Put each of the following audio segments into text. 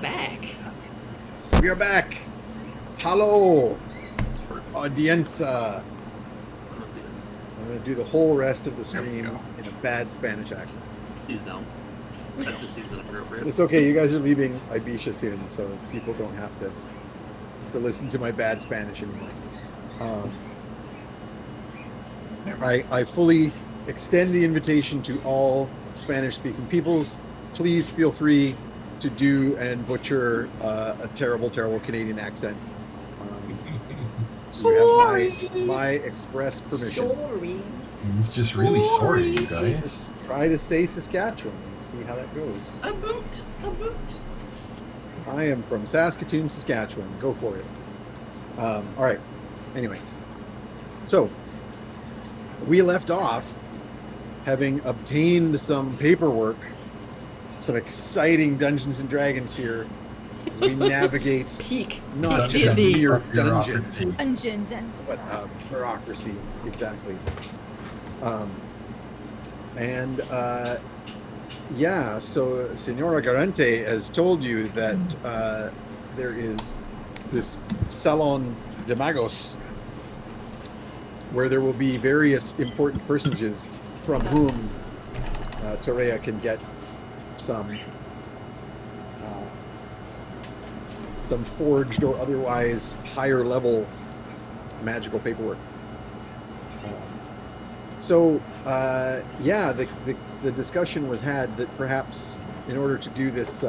back. We are back. Hello, audienza. I'm going to do the whole rest of the stream in a bad Spanish accent. Please don't. That just seems inappropriate. It's okay. You guys are leaving Ibiza soon, so people don't have to listen to my bad Spanish anymore. I fully extend the invitation to all Spanish-speaking peoples. Please feel free to do and butcher a terrible, terrible Canadian accent. You have my express permission. Sorry. He's just really sorry, you guys. Just try to say Saskatchewan and see how that goes. A boot. I am from Saskatoon, Saskatchewan. Go for it. All right. Anyway, so we left off having obtained some paperwork, some exciting Dungeons and Dragons here as we navigate Peak. not Peak just a D&D. mere dungeon, Dungeons and but bureaucracy. Exactly. Yeah, so Senora Garante has told you that there is this Salon de Magos where there will be various important personages from whom Torea can get some forged or otherwise higher level magical paperwork. Yeah, the discussion was had that perhaps in order to do this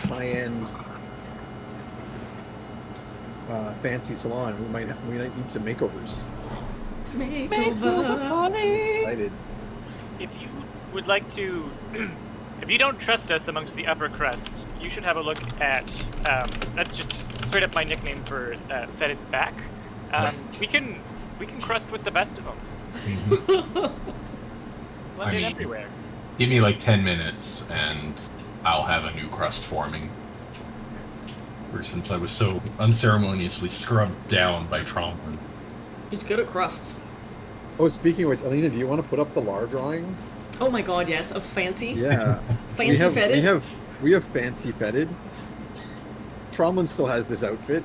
high-end fancy salon, we might need some makeovers. Makeover. Excited. If you would like to, if you don't trust us amongst the upper crust, you should have a look at, that's just straight up my nickname for Fedid's back. We can crust with the best of them. Blended everywhere. Give me like 10 minutes and I'll have a new crust forming. Or since I was so unceremoniously scrubbed down by Tromblin. He's good at crusts. Oh, speaking of which, Alina, do you want to put up the Lar drawing? Oh my god, yes. Of fancy. Yeah. Fancy Fedid. We have fancy Fedid. Tromblin still has this outfit.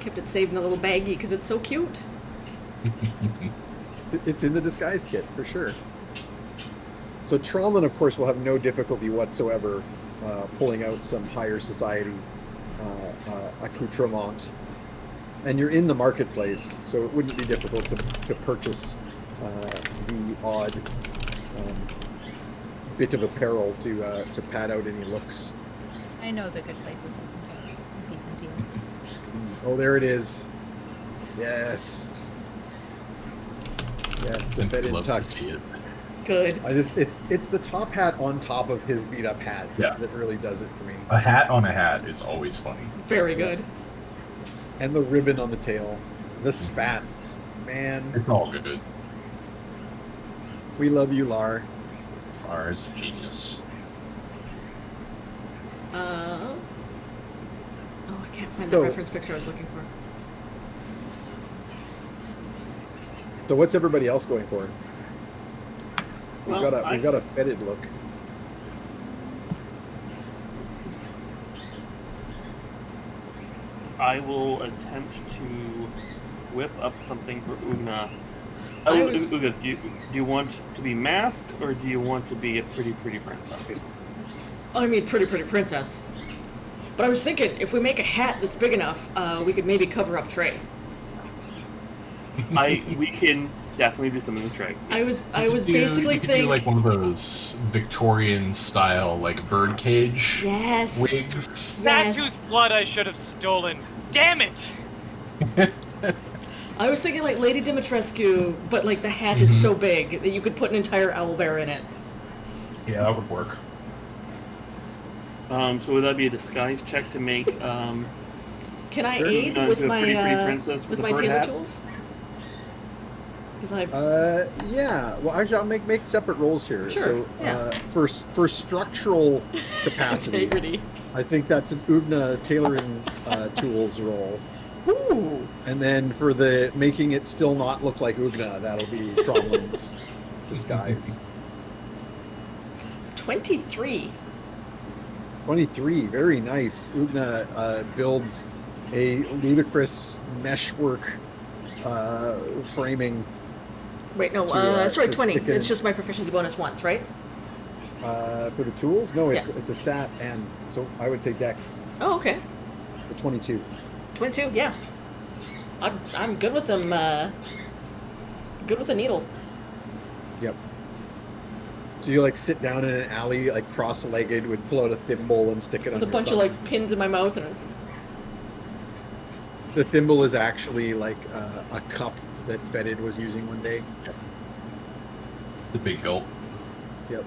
Kept it saved in a little baggie because it's so cute. It's in the disguise kit, for sure. So Tromblin, of course, will have no difficulty whatsoever pulling out some higher society accoutrement. And you're in the marketplace, so it wouldn't be difficult to purchase the odd bit of apparel to pad out any looks. I know the good places I can get a decent deal. Oh, there it is. Yes. Yes, the Fedid tux. Good. It's the top hat on top of his beat up hat that really does it for me. A hat on a hat is always funny. Very good. And the ribbon on the tail. The spats. Man. It's all good. We love you, Lar. Lar is a genius. Oh, I can't find the reference picture I was looking for. So what's everybody else going for? We've Well, got a fetid look. I will attempt to whip up something for Ugna. Ugna, do you want to be masked, or do you want to be a pretty princess? I mean, pretty princess. But I was thinking, if we make a hat that's big enough, we could maybe cover up Trey. We can definitely do something with Trey. Yes. I was basically you could thinking do like one of those Victorian style like birdcage wigs. That's whose blood I should have stolen. Damn it! I was thinking like Lady Dimitrescu, but like the hat is so big that you could put an entire owlbear in it. Yeah, that would work. So would that be a disguise check to make? Can I aid with my princess with my bird tailor hat? tools? Because I've Yeah. Well, actually, I'll make separate rolls here. Sure. So for structural capacity, integrity. I think that's an Ugna tailoring tools roll. Ooh. And then for the making it still not look like Ugna, that'll be Tromblin's disguise. 23. 23, very nice. Ugna builds a ludicrous meshwork framing. Wait, no, sorry, 20. It's just my proficiency bonus once, right? For the tools? No, it's Yeah. it's a stat, and so I would say dex Oh, okay. for 22. 22, yeah. I'm good with them, good with a needle. Yep. So you like sit down in an alley, like cross-legged, would pull out a thimble and stick it on With a your bunch of, thumb. like, pins in my mouth and... The thimble is actually like a cup that Fetid was using one day. The big gulp. Yep.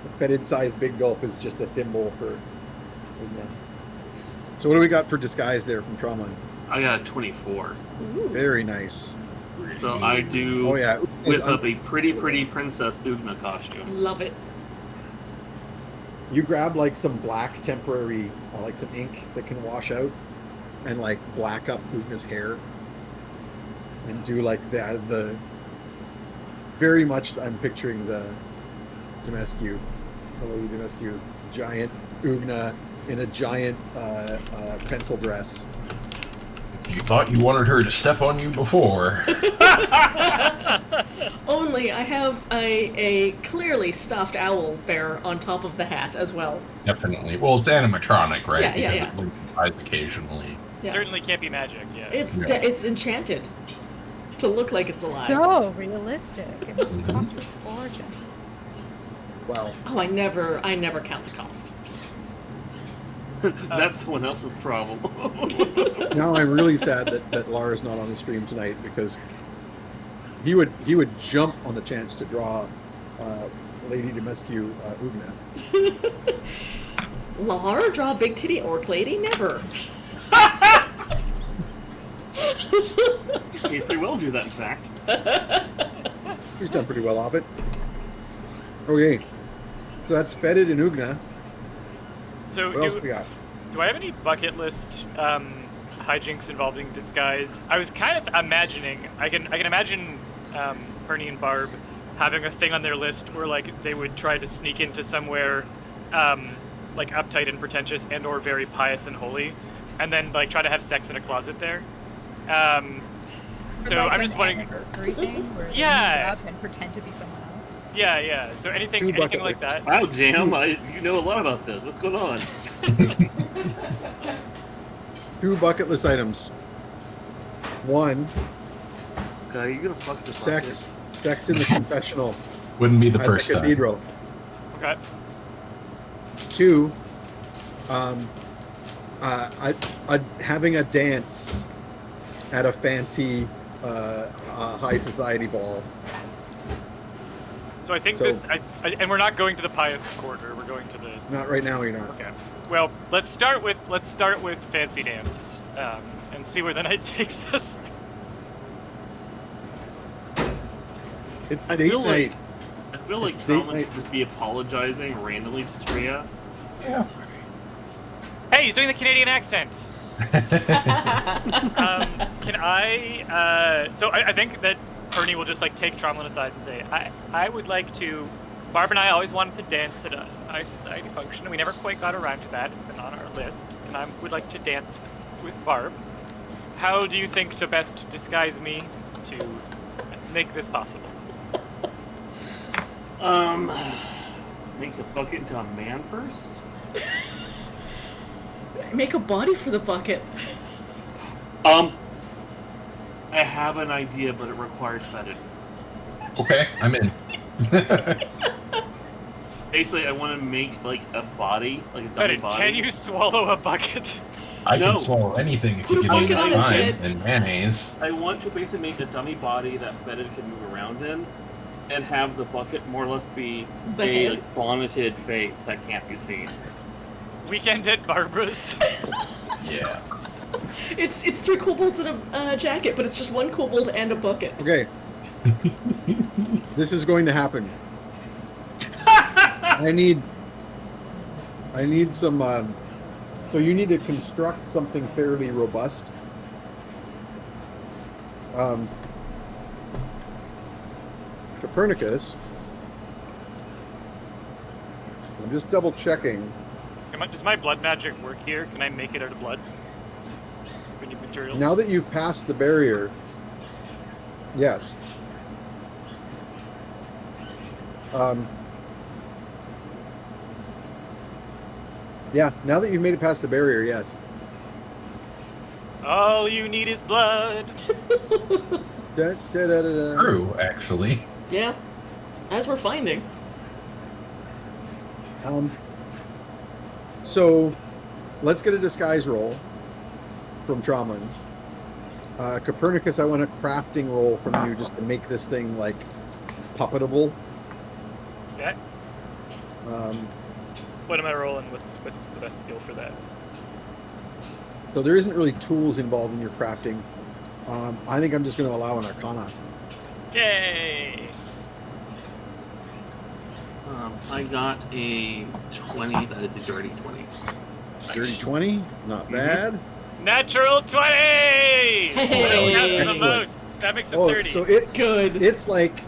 So Fetid-sized big gulp is just a thimble for. Yeah. So what do we got for disguise there from Trauma? I got a 24. Ooh. Very nice. So I do Oh yeah. whip up a pretty Princess Ugna costume. Love it. You grab like some black temporary, like some ink that can wash out, and like black up Ugna's hair, and do like the very much. I'm picturing the Domescu, hello Domescu, giant Ugna in a giant pencil dress. If you thought you wanted her to step on you before. Only I have a clearly stuffed owl bear on top of the hat as well. Definitely. Well, it's animatronic, right? Yeah, yeah, because yeah. it blinks its eyes occasionally. Yeah. Certainly can't be magic. Yeah. It's enchanted to look like it's alive. So realistic. It must Mhm. cost a fortune. Wow. Oh, I never count the cost. That's someone else's problem. Now I'm really sad that Lara's not on the stream tonight, because he would jump on the chance to draw Lady Domescu Ugna. Lar, draw a big titty orc lady? Never. He pretty well do that, in fact. He's done pretty well off it. Okay, so that's Fetid and Ugna. So What else we got? do I have any bucket list hijinks involving disguise? I was kind of imagining. I can imagine Bernie and Barb having a thing on their list where like they would try to sneak into somewhere like uptight and pretentious and or very pious and holy, and then like try to have sex in a closet there. So Or like I'm just an wondering. anniversary thing where they Yeah. meet up and pretend to be someone else. Yeah. So anything bucket like that. Wow, Jam, you know a lot about this. What's going on? 2 bucket list items. 1, Okay, you're gonna fuck this sex in the confessional Wouldn't be the at first the time. cathedral. Okay. 2, having a dance at a fancy high society ball. So I think So- and we're not going to the pious quarter. We're going to the. Not right now, you know. Okay. Well, let's start with fancy dance and see where the night takes us. It's I date feel night. I feel like It's date Thomas night. should just be apologizing randomly to Tria. Yeah. Hey, he's doing the Canadian accent. Can I? So I think that Ernie will just like take Tromlin aside and say, I would like to. Barb and I always wanted to dance at a high society function, and we never quite got around to that. It's been on our list, and I would like to dance with Barb. How do you think to best disguise me to make this possible? Make the bucket into a man purse? Make a body for the bucket. I have an idea, but it requires Fetid. Okay, I'm in. Basically, I want to make like a body, like a dummy Fetid, body. can you swallow a bucket? I No. can swallow anything if Put you a give me bucket on enough his time head. and mayonnaise. I want to basically make a dummy body that Fetid can move around in, and have the bucket more or less be The a head? like, bonneted face that can't be seen. Weekend at Barbara's. Yeah. It's 3 kobolds in a jacket, but it's just 1 kobold and a bucket. Okay. This is going to happen. I need some. So you need to construct something fairly robust. Copernicus. I'm just double checking Does my blood magic work here? Can I make it out of blood? We need materials. Now that you've passed the barrier, yes. Yeah, now that you've made it past the barrier, yes. All you need is blood. Da-da-da-da-da. True, actually. Yeah, as we're finding. So, let's get a disguise roll from Tromlin. Copernicus, I want a crafting roll from you just to make this thing, like, puppetable. Okay. Um, What am I rolling? What's the best skill for that? so there isn't really tools involved in your crafting. I think I'm just going to allow an Arcana. Yay! I got a 20. That is a dirty 20. Dirty 20, not bad. Natural 20! Hey! That's the Excellent. most. That makes it Oh, 30. so it's Good. It's like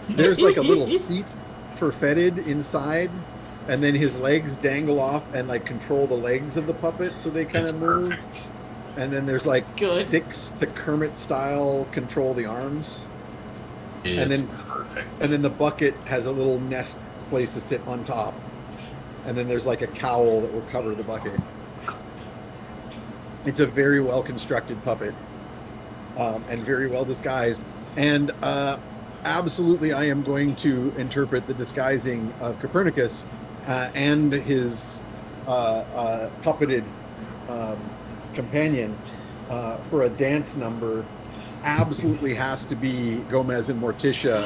there's like a little seat for Fetid inside, and then his legs dangle off and like control the legs of the puppet, so they kind It's of move. perfect. And then there's like Good. sticks to Kermit style control the arms, It's And then- perfect. and then the bucket has a little nest place to sit on top, and then there's like a cowl that will cover the bucket. It's a very well constructed puppet, and very well disguised. And absolutely, I am going to interpret the disguising of Copernicus and his puppeted companion for a dance number. Absolutely has to be Gomez and Morticia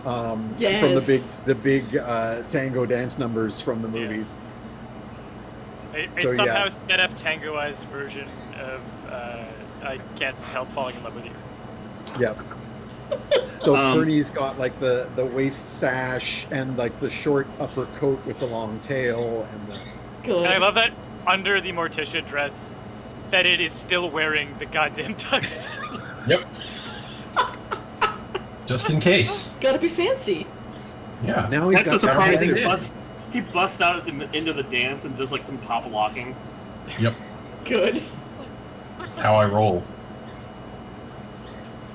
from Yes. the big tango dance numbers from the movies. A So, somehow yeah. sped up tangoized version of I Can't Help Falling in Love with You. Yep. So Um, Kearney's got like the waist sash and like the short upper coat with the long tail and the Good. And I love that under the Morticia dress, Fetid is still wearing the goddamn tux. Yep. Just in case. Gotta be fancy. Yeah. now he's That's got a surprise. everything He did. busts out into the dance and does like some pop locking. Yep. Good. How I roll.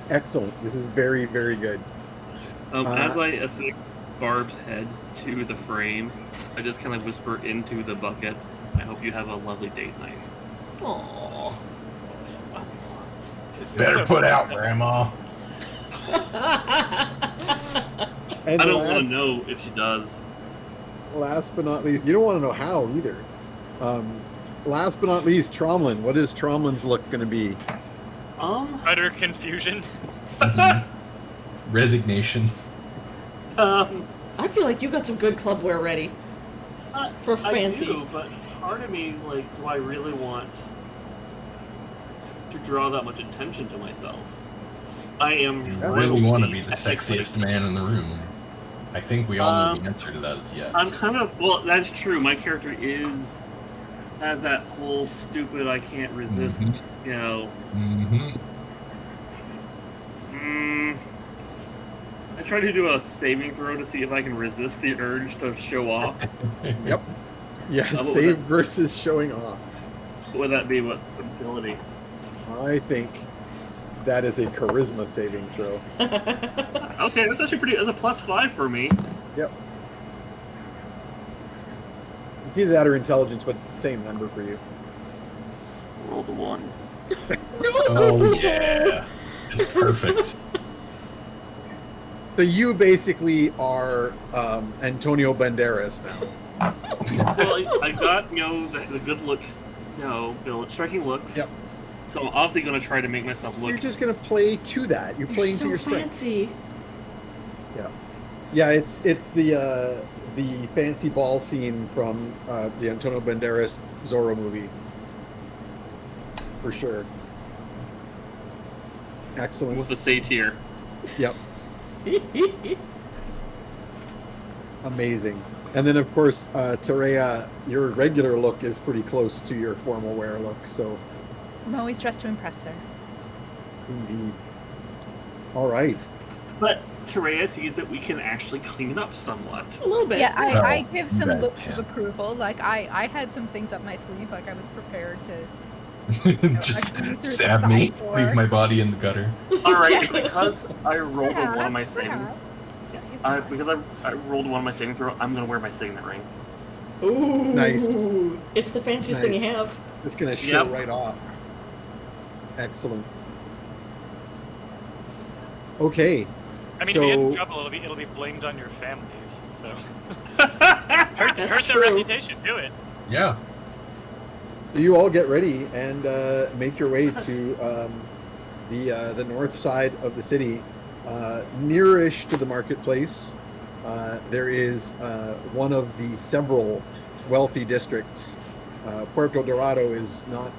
excellent. This is very, very good. As I affix Barb's head to the frame, I just kind of whisper into the bucket, I hope you have a lovely date night. Aww. This is Better so put fun. out, Grandma. And I don't want to know if she does. last but not least, you don't want to know how either. Last but not least, Tromlin. What is Tromlin's look going to be? Utter confusion. Resignation. I feel like you got some good clubwear ready for fancy. I do, but part of me is like, do I really want to draw that much attention to myself? I am You royalty, really want to be the technically. sexiest man in the room. I think we all know the answer to that is yes. I'm kind of that's true. My character has that whole stupid I can't resist. Mhm. You know. Mm-hmm. I try to do a saving throw to see if I can resist the urge to show off. Yep. Yeah, What would save that- versus showing off. What would that be? What ability? I think that is a charisma saving throw. Okay, that's actually pretty. That's a +5 for me. Yep. It's either that or intelligence, but it's the same number for you. Roll the 1. Oh yeah. It's perfect. So you basically are Antonio Banderas now. Well, I got the good looks, striking looks. Yep. So I'm obviously going to try to make myself You're look. just gonna play to that. You're You're playing to so your strengths. fancy. Yeah. Yeah, it's the fancy ball scene from the Antonio Banderas Zorro movie. For sure. Excellent. With the satyr. Yep. Amazing. And then of course, Terea, your regular look is pretty close to your formal wear look, so I'm always dressed to impress her. indeed. All right. But Terea sees that we can actually clean it up somewhat. A little bit. Yeah, Well, I give some that looks can. of approval. Like I had some things up my sleeve. Like I was prepared to. Just agree through the stab me, side door. leave my body in the gutter. Alright, Yeah. because I rolled a one on my Perhaps, saving. perhaps. It's Because I rolled one on my saving throw, I'm gonna wear my signet ring. Ooh. Nice. It's the fanciest thing you Nice. have. It's going to show Yep. right off. Excellent. Okay. I mean, so, if you get in trouble, it'll be blamed on your families. So hurt their true. reputation. Do it. Yeah. you all get ready and make your way to the north side of the city, nearish to the marketplace. There is one of the several wealthy districts. Puerto Dorado is not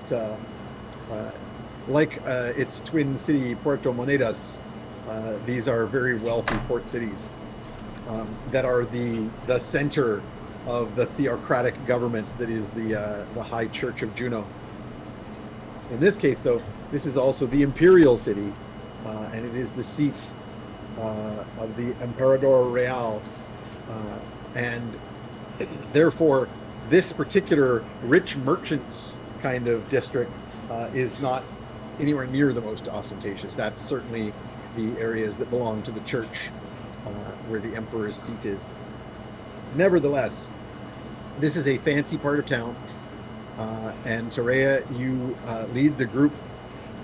like its twin city, Puerto Monedas. These are very wealthy port cities that are the center of the theocratic government that is the High Church of Juno. In this case, though, this is also the imperial city, and it is the seat of the Emperador Real, and therefore this particular rich merchants kind of district is not anywhere near the most ostentatious. That's certainly the areas that belong to the church, where the emperor's seat is. Nevertheless, this is a fancy part of town, and Terea, you lead the group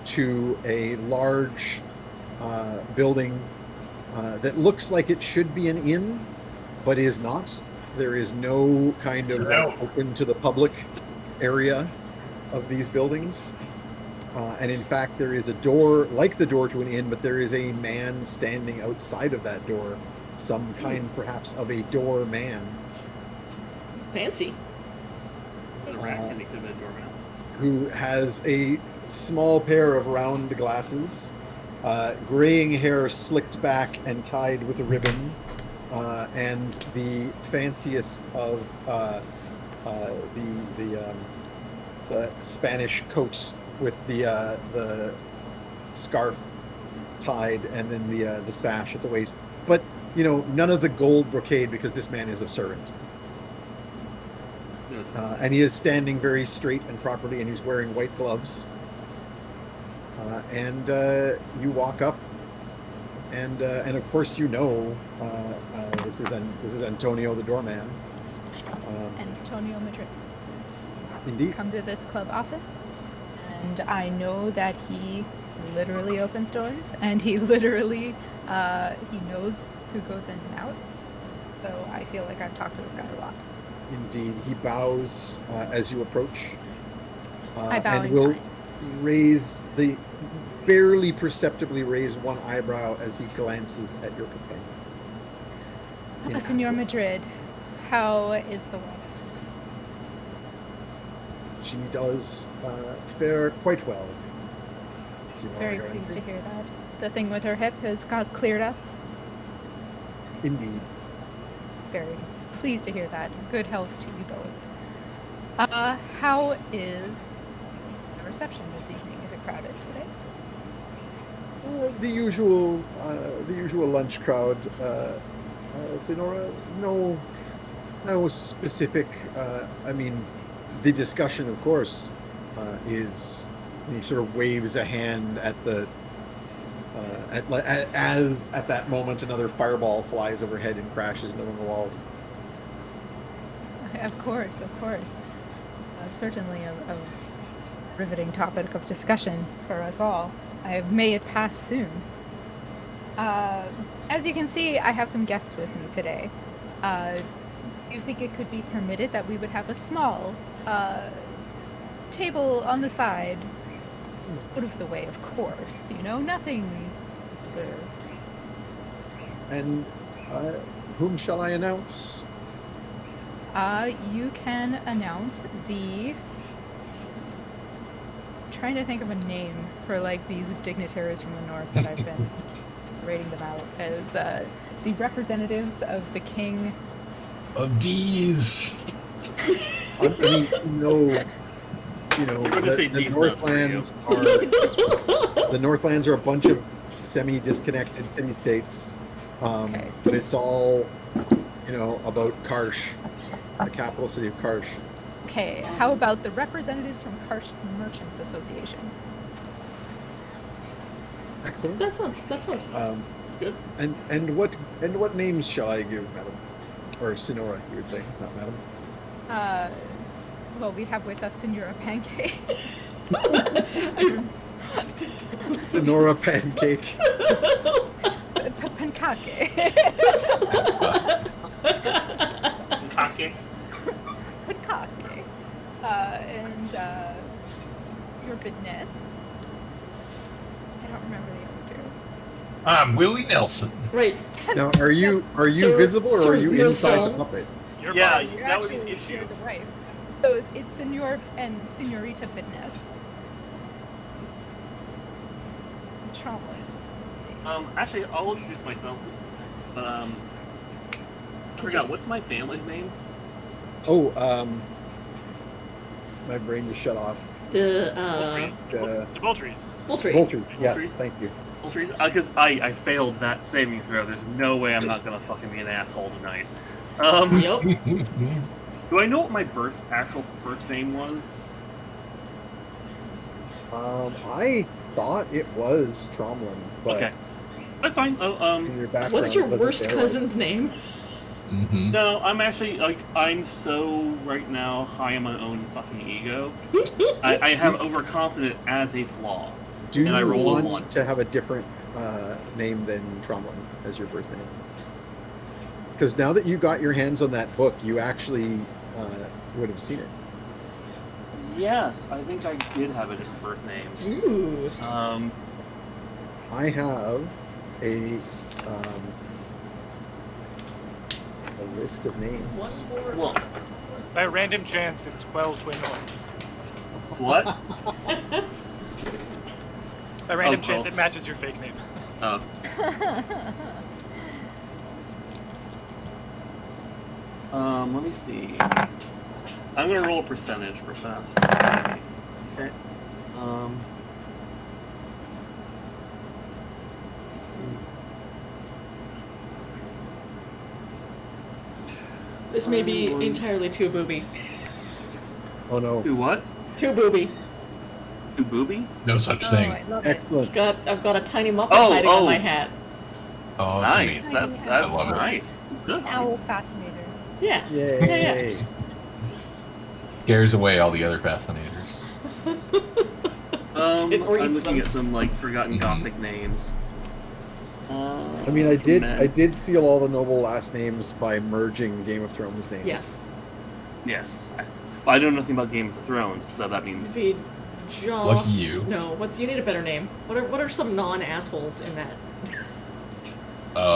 to a large building that looks like it should be an inn, but is not. There is no kind of open to the public area of these buildings. And in fact, there is a door like the door to an inn, but there is a man standing outside of that door, some kind perhaps of a doorman, Fancy. There's a rat handing through the dormouse. who has a small pair of round glasses, graying hair slicked back and tied with a ribbon, and the fanciest of the Spanish coat with the scarf tied and then the sash at the waist. But none of the gold brocade, because this man is a servant. And he is standing very straight and properly, and he's wearing white gloves. And you walk up, and of course this is Antonio the doorman. Antonio Madrid. Indeed. Come to this club often, and I know that he literally opens doors, and he literally he knows who goes in and out. So I feel like I've talked to this guy a lot. Indeed, he bows as you approach, I bow and in will kind. barely perceptibly raise one eyebrow as he glances at your companions. in Senor aspect. Madrid, how is the wife? She does fare quite well. Senora Very Garante. pleased to hear that. The thing with her hip has got cleared up. Indeed. Very pleased to hear that. Good health to you both. How is the reception this evening? Is it crowded today? The usual lunch crowd. Senora, no specific. I mean, the discussion, of course, is. He sort of waves a hand at the. As at that moment, another fireball flies overhead and crashes into one of the walls. Of course. Certainly a riveting topic of discussion for us all. May it pass soon. As you can see, I have some guests with me today. Do you think it could be permitted that we would have a small table on the side? Out of the way, of course. Nothing reserved. And whom shall I announce? You can announce the. Trying to think of a name for these dignitaries from the north that I've been rating them out as the representatives of the king. Of D's. I mean, You're gonna say the D's nuts for you. Northlands are a bunch of semi-disconnected city-states, Okay. but it's all, about Karsh, the capital city of Karsh. Okay, how about the representatives from Karsh Merchants Association? Excellent. That sounds fun. Good. And what names shall I give, madam? Or Senora, you would say, not madam. Well, we have with us Senora Pancake. Senora Pancake. Pancake. Take. Pancake. And your goodness. I don't remember the other two. I'm Willie Nelson. Right. Now, are you So- visible or so are you real inside song? the puppet? You're Yeah, fine. You're that would be actually an issue. the wife. So it's Senor and Senorita Goodness. Tromlin. Actually, I'll introduce myself. I forgot, what's my family's name? Oh, my brain just shut off. The Poultry. The Boltries. poultry. Vultures, yes, Vultures? thank you. Poultries? Because I failed that saving throw. There's no way I'm not gonna fucking be an asshole tonight. Yep. Do I know what my actual first name was? I thought it was Tromlin, but Okay. That's fine. in your background, What's your it wasn't worst there. cousin's name? Mm-hmm. No, I'm actually, I'm so right now high on my own fucking ego. I have overconfident as a flaw. Do and I you rolled a want one. to have a different name than Tromlin as your birth name? Because now that you got your hands on that book, you actually would have seen it. Yes, I think I did have a different birth name. Ooh. I have a list of names. Well, By random chance, it's Quell Twin Horn. it's what? By random Oh, chance, Quell. it matches your fake name. Let me see. I'm gonna roll a percentage real fast. Okay. This may be entirely too booby. Oh no! Do what? Too booby. Do booby? No such Oh, thing. I love it. Excellent. I've got a tiny Muppet Oh, hiding on oh. my hat. Oh, that's Nice. neat. That's I love it. nice. That's good. Owl Fascinator. Yeah. Yay! Scares away all the other fascinators. It I'm reads looking them. at some like forgotten Mhm. Gothic names. I mean, I did steal all the noble last names by merging Game of Thrones names. Yes. Yes. I know nothing about Games of Thrones, so that means. Be Joff. Lucky you. No. You need a better name? What are some non-assholes in that?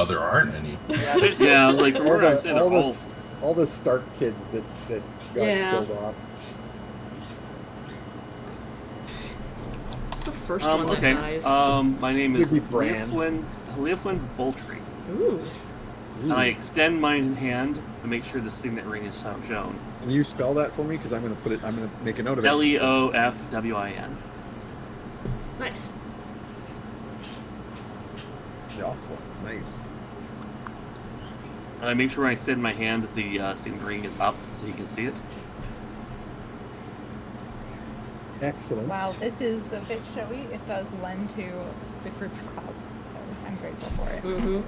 There aren't any. Yeah, there's Yeah, I was like, from All where I'm saying, all the Stark kids that got Yeah. killed off. What's the first one that okay. dies? My name is Could be Bran. Leoflin Boltry. Ooh. And I extend my hand to make sure the signet ring is shown. Can you spell that for me? Because I'm gonna make a note of it. Leofwin. Nice. Awful. Nice. And I make sure when I extend my hand that the signet ring is up so you can see it. Excellent. Wow, this is a bit showy. It does lend to the group's clout, so I'm grateful for it. Mm-hmm.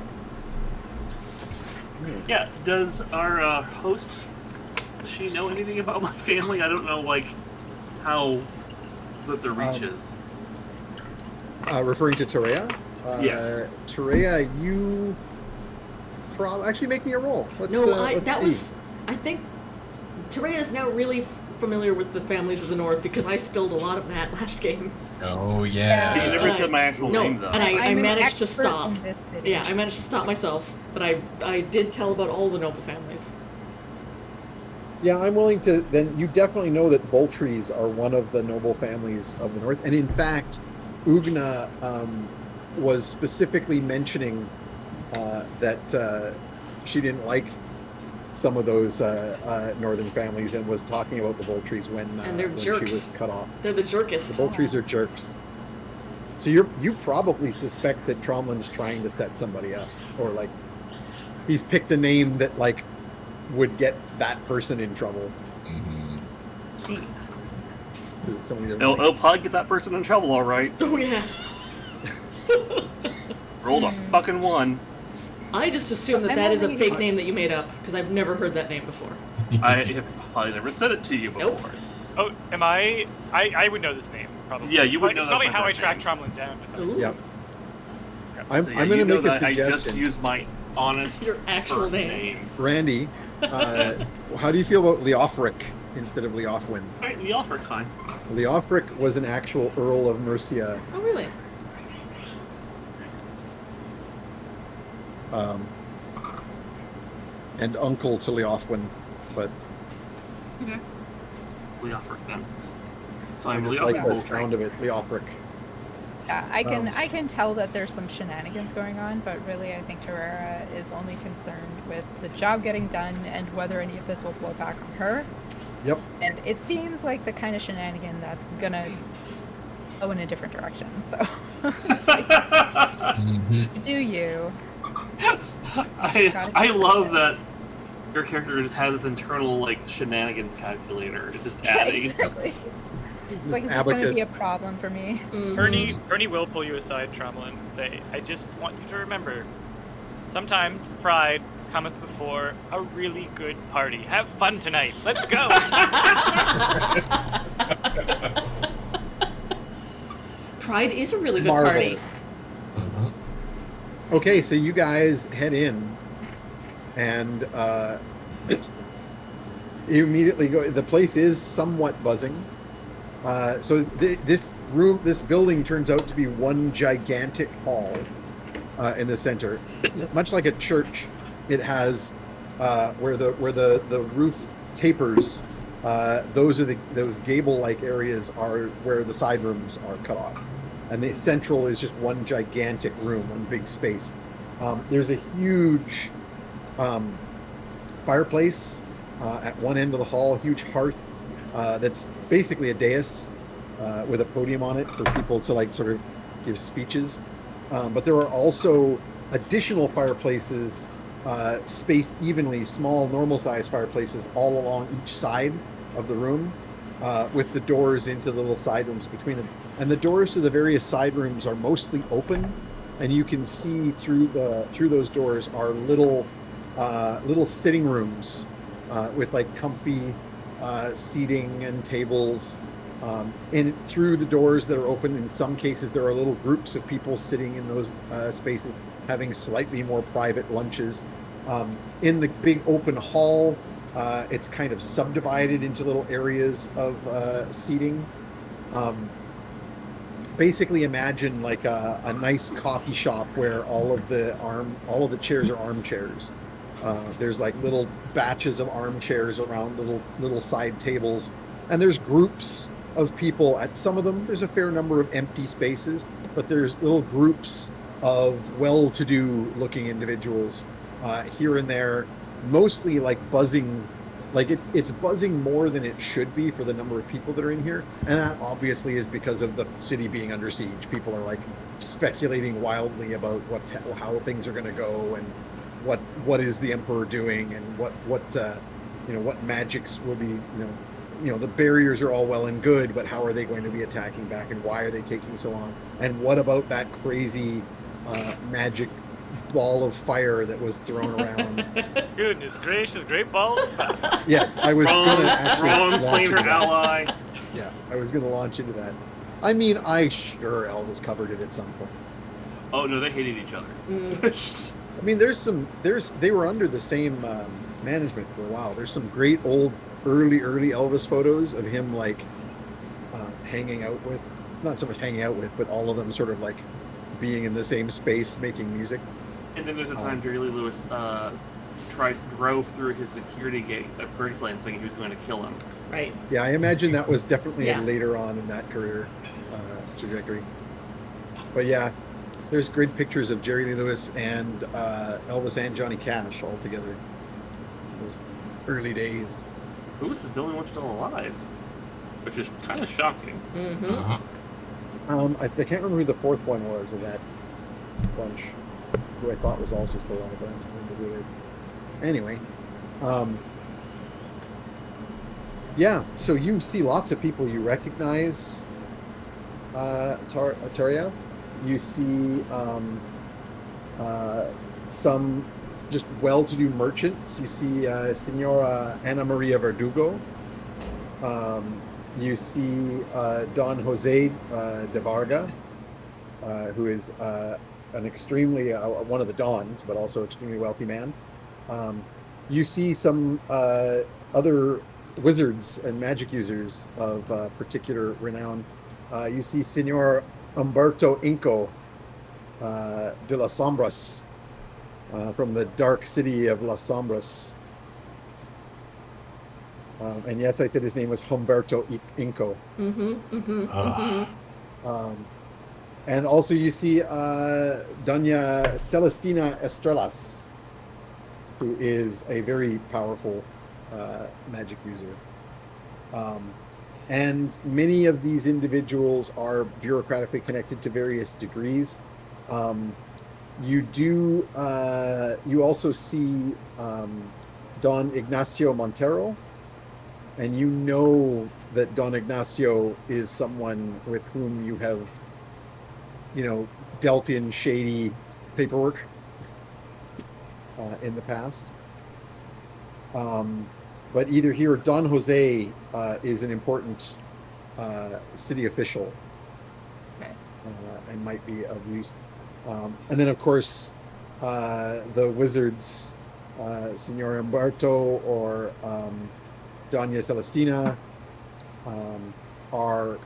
Yeah, does our host, does she know anything about my family? I don't know, like, how what the reach is. Referring to Terea? Yes. Terea, you actually make me a roll. Let's, No, let's see. I think Terea is now really familiar with the families of the North because I spilled a lot of that last game. Oh yeah. You never said my actual no, name, though. and I I'm an managed to expert stop. in this today. Yeah, I managed to stop myself, but I did tell about all the noble families. Yeah, I'm willing to. Then you definitely know that Boltries are one of the noble families of the North, and in fact, Ugna was specifically mentioning that she didn't like some of those northern families, and was talking about the Boltries when And they're when jerks. she was cut off. They're the The jerkest. Boltries are jerks. So you probably suspect that Tromlin's trying to set somebody up, or like he's picked a name that like would get that person in trouble. Mm-hmm. See, Somebody doesn't It'll like- probably get that person in trouble, all right. Oh yeah. Rolled a fucking 1. I just assume that I'm that is a only- fake name that you made up because I've never heard that name before. I have probably never said it to you before. Nope. Oh, am I would know this name, probably. Yeah, you would know It's that's probably my how I first track name. Tromlin down. To some Ooh. extent. Yep. Okay. I'm So, going to you know make a that I just suggestion. used my honest Your actual first name. Randy, how do you feel about Leofric instead of Leofwin? Alright, the offer's fine. Leofric was an actual Earl of Mercia, Oh really? and uncle to Leofwin, but Okay. Leofric then. So I I'm just like Leofric the Boltrek. sound of it, Leofric. yeah, I can tell that there's some shenanigans going on, but really I think Terrera is only concerned with the job getting done and whether any of this will blow back on her. Yep. And it seems like the kind of shenanigan that's gonna go in a different direction. So, Mm-hmm. do you? I love that your character just has this internal like shenanigans calculator. It's just adding. Exactly. It's This like, is this going to abacus. be a problem for me? Ernie will pull you aside, Tromlin, and say, "I just want you to remember, sometimes pride cometh before a really good party. Have fun tonight. Let's go." Pride is a really good Marvelous. party. Mm-hmm. Okay, so you guys head in, and you immediately go. The place is somewhat buzzing. This building turns out to be one gigantic hall in the center, much like a church. It has where the roof tapers. Those gable-like areas are where the side rooms are cut off, and the central is just one gigantic room, one big space. There's a huge fireplace at one end of the hall, huge hearth that's basically a dais with a podium on it for people to like sort of give speeches. But there are also additional fireplaces spaced evenly, small, normal-sized fireplaces all along each side of the room, with the doors into the little side rooms between them. And the doors to the various side rooms are mostly open, and you can see through those doors are little sitting rooms with like comfy seating and tables. And through the doors that are open, in some cases there are little groups of people sitting in those spaces having slightly more private lunches. In the big open hall, it's kind of subdivided into little areas of seating. Basically imagine like a nice coffee shop where all of the chairs are armchairs. There's like little batches of armchairs around little side tables, and there's groups of people at some of them. There's a fair number of empty spaces, but there's little groups of well-to-do looking individuals here and there, mostly like buzzing. Like it's buzzing more than it should be for the number of people that are in here, and that obviously is because of the city being under siege. People are like speculating wildly about how things are going to go, and what is the emperor doing, and what magics will be. The barriers are all well and good, but how are they going to be attacking back, and why are they taking so long? And what about that crazy magic ball of fire that was thrown around? Goodness gracious, great ball of fire. Yes, I was going to actually Wrong launch claim into your that. ally. Yeah, I was going to launch into that. I mean, sure Elvis covered it at some point. Oh no, they hated each other. I mean, they were under the same management for a while. There's some great old early Elvis photos of him like hanging out with, not so much hanging out with, but all of them sort of like being in the same space making music. And then there's a time Jerry Lee Lewis drove through his security gate at Graceland saying he was going to kill him. Right. Yeah, I imagine that was definitely Yeah. later on in that career trajectory. But yeah, there's great pictures of Jerry Lee Lewis and Elvis and Johnny Cash all together. Those early days. Lewis is the only one still alive, which is kind of shocking. Mm-hmm. Uh-huh. I can't remember who the fourth one was of that bunch, who I thought was also still on, but I don't remember who it is. Anyway, yeah, so you see lots of people you recognize, Taria. You see some just well-to-do merchants. You see Senora Ana Maria Verdugo. You see Don Jose de Varga, who is an extremely, one of the Dons, but also extremely wealthy man. You see some other wizards and magic users of particular renown. You see Senor Umberto Inco de las Sombras, from the dark city of Las Sombras. And yes, I said his name was Humberto Inco. And also you see Doña Celestina Estrellas, who is a very powerful magic user. And many of these individuals are bureaucratically connected to various degrees. You also see Don Ignacio Montero, and you know that Don Ignacio is someone with whom you have, dealt in shady paperwork in the past. But either he or Don Jose is an important city official, Okay. and might be of use. And then, of course, the wizards, Senor Umberto or Doña Celestina, are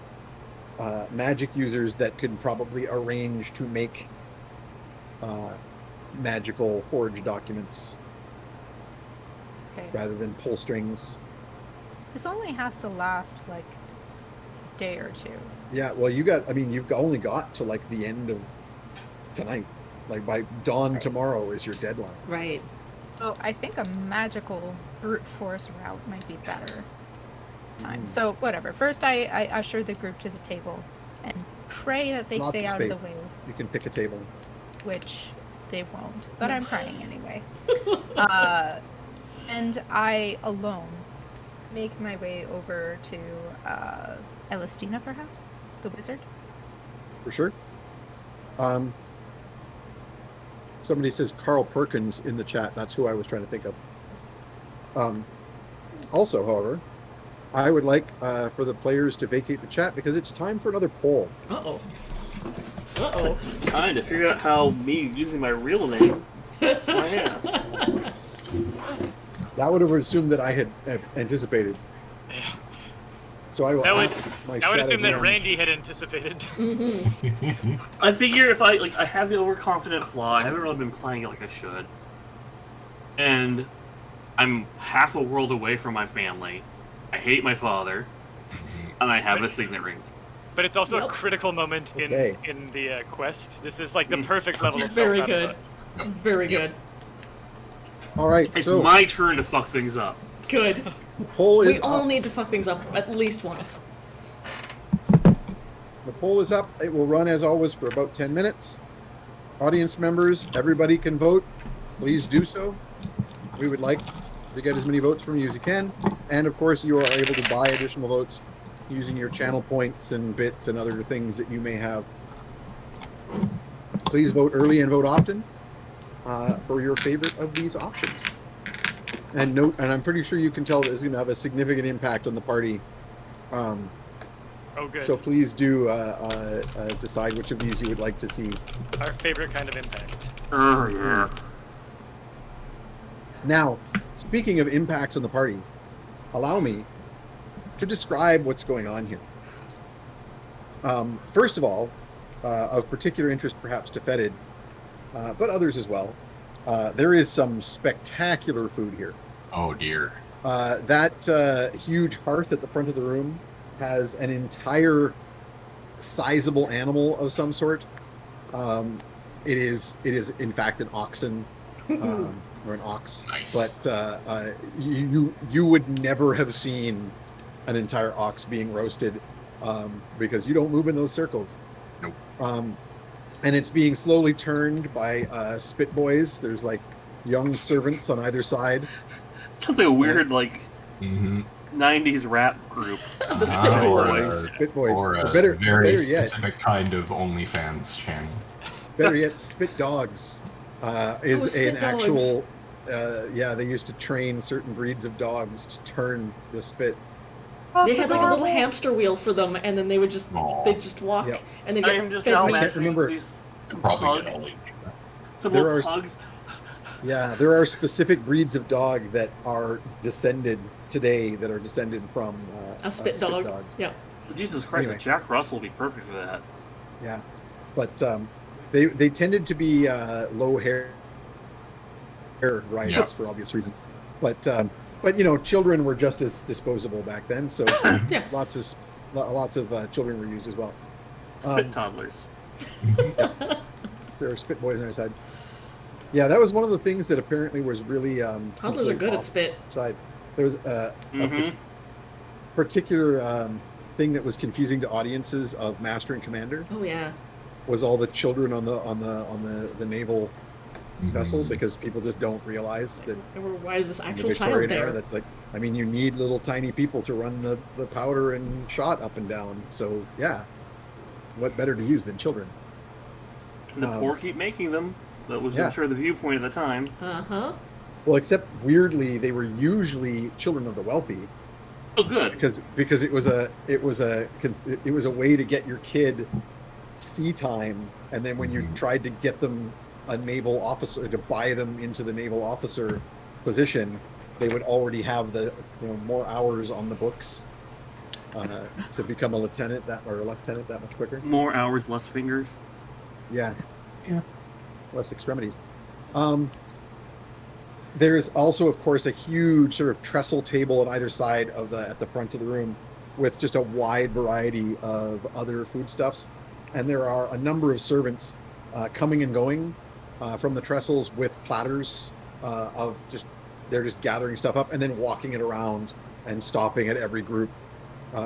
magic users that could probably arrange to make magical forged documents Okay. rather than pull strings. This only has to last like a day or two. Yeah, well, you've only got to like the end of tonight. Like by dawn tomorrow is your deadline. Right. So I think a magical brute force route might be better this time. So whatever. First, I usher the group to the table and pray that they Lots stay of out of space. the way, You can pick a table. which they won't. But I'm praying anyway. And I alone make my way over to Elestina, perhaps the wizard. For sure. Somebody says Carl Perkins in the chat. That's who I was trying to think of. Also, however, I would like for the players to vacate the chat because it's time for another poll. Uh-oh. Uh-oh. Trying to figure out how me using my real name is my ass. That would have assumed that I had anticipated. So I will That would- ask my I would shadow assume that DM. Randy had anticipated. I figure if I have the overconfident flaw, I haven't really been playing it like I should. And I'm half a world away from my family. I hate my father. And I have a signet ring. But it's also Yep. a critical moment Okay. in the quest. This is like the perfect level of Very self-sabotage. good. Very Yep. good. All right, It's so my turn to fuck things up. Good. the poll is We up. all need to fuck things up at least once. The poll is up. It will run as always for about 10 minutes. Audience members, everybody can vote. Please do so. We would like to get as many votes from you as you can. And of course, you are able to buy additional votes using your channel points and bits and other things that you may have. Please vote early and vote often for your favorite of these options. And note, and I'm pretty sure you can tell this is going to have a significant impact on the party. Oh, good. So please do decide which of these you would like to see. Our favorite kind of impact. Oh, yeah. Now, speaking of impacts on the party, allow me to describe what's going on here. First of all, of particular interest perhaps to Fetid, but others as well, there is some spectacular food here. Oh dear. That huge hearth at the front of the room has an entire sizable animal of some sort. It is in fact an oxen or an ox. Nice. But you would never have seen an entire ox being roasted because you don't move in those circles. And it's being slowly turned by spit boys. There's like young servants on either side. Sounds like a weird like Mm-hmm. 90s rap group. The Spit Boys. Spit boys. Or a better very yet, specific kind of OnlyFans channel. better yet, spit dogs is spit an dogs. actual. Yeah, they used to train certain breeds of dogs to turn the spit. They had like a little hamster wheel for them, and then they would just Aw. they'd just walk, Yep. and they I am get just fed now meat. can't remember. these some Probably pug, get only. some There little are pugs. Yeah, there are specific breeds of dog that are descended today that are descended from A spit dog. dogs. Yeah. Jesus Christ, Anyway. Jack Russell would be perfect for that. Yeah, but they tended to be low hair riders Yeah. for obvious reasons. But you know, children were just as disposable back then, so Yeah. lots of children were used as well. Spit toddlers. There are spit boys on our side. Yeah, that was one of the things that apparently was really Toddlers are good at spit. side. There was a Mhm. particular thing that was confusing to audiences of Master and Commander Oh yeah. was all the children on the naval vessel, because people just don't realize that And why is this in the actual child Victorian era, there? that's like, I mean, you need little tiny people to run the powder and shot up and down. So yeah, what better to use than children? And the poor keep making them. That was, Yeah. I'm sure, the viewpoint at the time. Uh-huh. Well, except weirdly, they were usually children of the wealthy, Oh, good. because it was a way to get your kid sea time, and then when you tried to get them a naval officer, to buy them into the naval officer position, they would already have the more hours on the books to become a lieutenant or a lieutenant that much quicker. More hours, less fingers. Yeah. Less extremities. There's also, of course, a huge sort of trestle table on either side at the front of the room, with just a wide variety of other foodstuffs, and there are a number of servants coming and going from the trestles with platters they're just gathering stuff up and then walking it around and stopping at every group,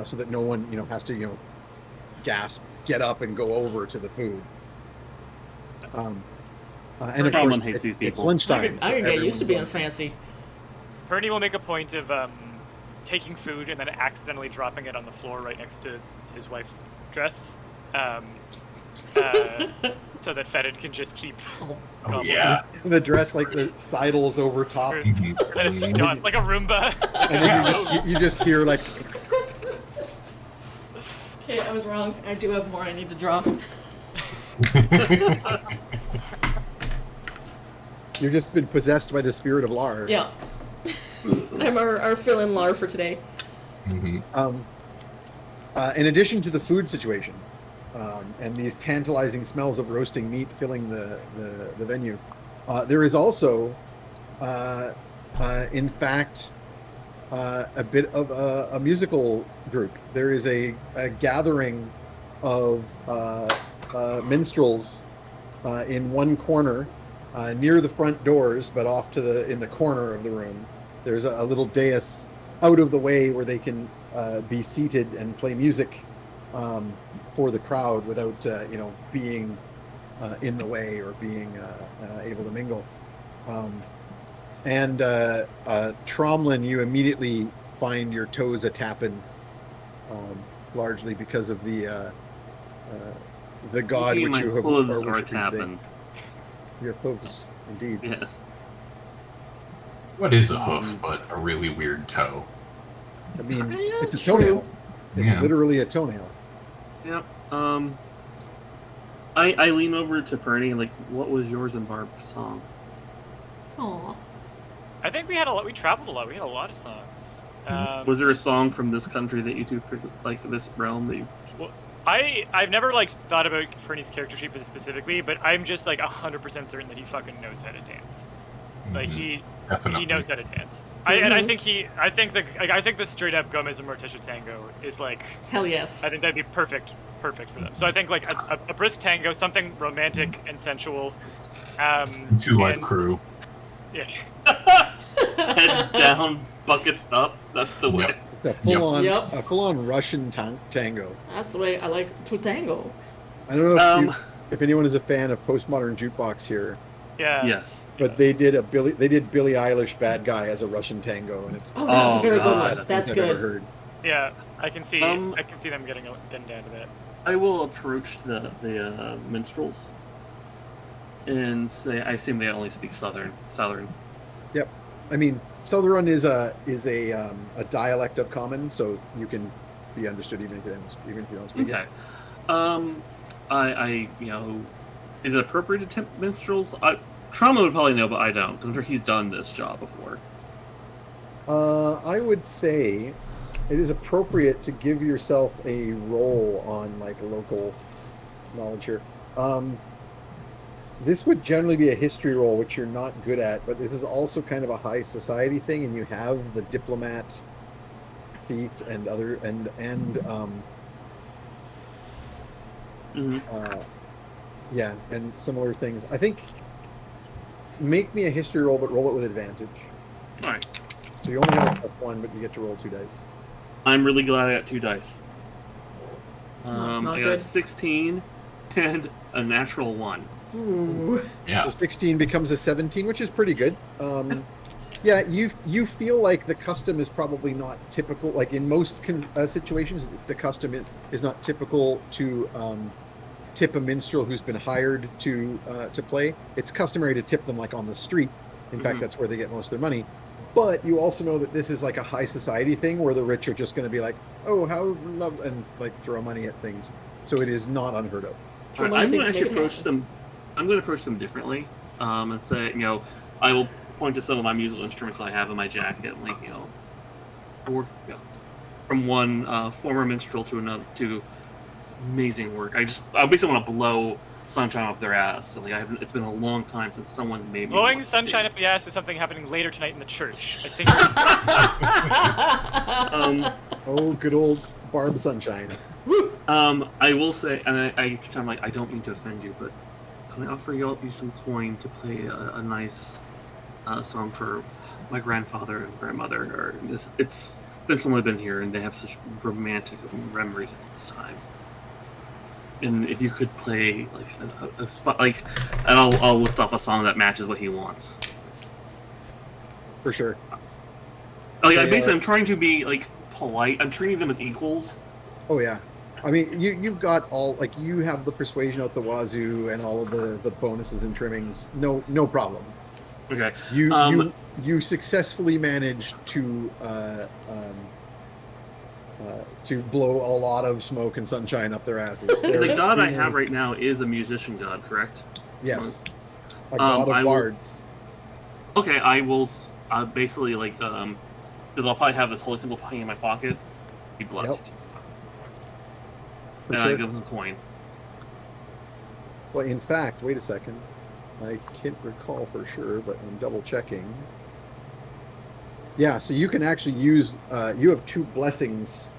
so that no one has to gasp, get up, and go over to the food. And of Tomlin course, hates these it's people. lunchtime. I so could get used to being everyone's fancy. Bernie will make a point of taking food and then accidentally dropping it on the floor right next to his wife's dress, so that Fetid can just keep. Oh. Oh yeah. on the dress, like the sidles over top, Or, and then it's just gone like a Roomba. and then you just hear like, Okay, I was wrong. I do have more I need to drop. you've just been possessed by the spirit of Lar. Yeah. I'm our fill-in Lar for today. In addition to the food situation, and these tantalizing smells of roasting meat filling the venue, there is also, in fact, a bit of a musical group. There is a gathering of minstrels in one corner, near the front doors, but off in the corner of the room. There's a little dais out of the way where they can be seated and play music for the crowd without being in the way or being able to mingle. And Tromlin, you immediately find your toes a tapping, largely because of the god Me which and my you have hooves or are which you have been. tapping. Your hooves, indeed. Yes. What is a hoof but a really weird toe? I mean, Yeah, it's a true. toenail. It's Yeah. literally a toenail. Yep. I lean over to Fernie and like, what was yours and Barb's song? Aw. I think we had a lot. We traveled a lot. We had a lot of songs. Was there a song from this country that you two picked, like this realm that you? Well, I've never like thought about Fernie's character sheet for this specifically, but I'm just like 100% certain that he fucking knows how to dance. Like he Definitely. knows how to dance. I think the straight up Gomez and Morticia tango is like, Hell yes. I think that'd be perfect for them. So I think like a brisk tango, something romantic and sensual. Two Life and- Crew. Yeah. Heads down, buckets up. That's the way. It's a full-on, Yep. a full-on Russian tango. That's the way I like to tango. I don't know Um, if anyone is a fan of Postmodern Jukebox here, Yeah. yes. but they did Billie Eilish Bad Guy as a Russian tango, and it's Oh, that's a Oh, very good God, one. that's- That's I've ever good. heard. Yeah. I can see. Um, I can see them getting down to that. I will approach the minstrels and say, I assume they only speak Southern. Yep. I mean, Southern is a dialect of Common, so you can be understood even if you don't speak Okay. it. I is it appropriate to tip minstrels? Trauma would probably know, but I don't, because I'm sure he's done this job before. I would say it is appropriate to give yourself a roll on like local knowledge here. This would generally be a history roll, which you're not good at, but this is also kind of a high society thing, and you have the diplomat feat and other yeah, and similar things. I think make me a history roll, but roll it with advantage. All right. So you only have a +1, but you get to roll 2 dice. I'm really glad I got 2 dice. Not I got a good. 16 and a natural 1. Ooh. Yeah. So 16 becomes a 17, which is pretty good. Yeah, you feel like the custom is probably not typical. Like in most situations, the custom is not typical to tip a minstrel who's been hired to play. It's customary to tip them like on the street. In fact, that's where they get most of their money. But you also know that this is like a high society thing where the rich are just going to be like, oh, how love, and like throw money at things. So it is not unheard of. All right, I'm going to actually approach them. I'm going to approach them differently, and say, I will point to some of my musical instruments that I have in my jacket, like from one former minstrel to another, to amazing work. I basically want to blow sunshine up their ass. So, it's been a long time since someone's made me Blowing one. sunshine up the ass is something happening later tonight in the church. I think. Oh, good old Barb Sunshine. I will say, and I'm like, I don't mean to offend you, but can I offer you some coin to play a nice song for my grandfather and grandmother? Or it's been someone been here, and they have such romantic memories of this time. And if you could play like a spot, and I'll list off a song that matches what he wants. For sure. I'm trying to be polite. I'm treating them as equals. Oh yeah. I mean, you've got you have the persuasion out the wazoo and all of the bonuses and trimmings. No problem. Okay. You successfully managed to blow a lot of smoke and sunshine up their asses. The god I have right now is a musician god, correct? Yes. A god of bards. Okay, I will basically because I'll probably have this holy symbol hanging in my pocket. Be blessed. For and sure. I give him some coin. Well, in fact, wait a second. I can't recall for sure, but I'm double checking. Yeah, so you can actually use. You have 2 blessings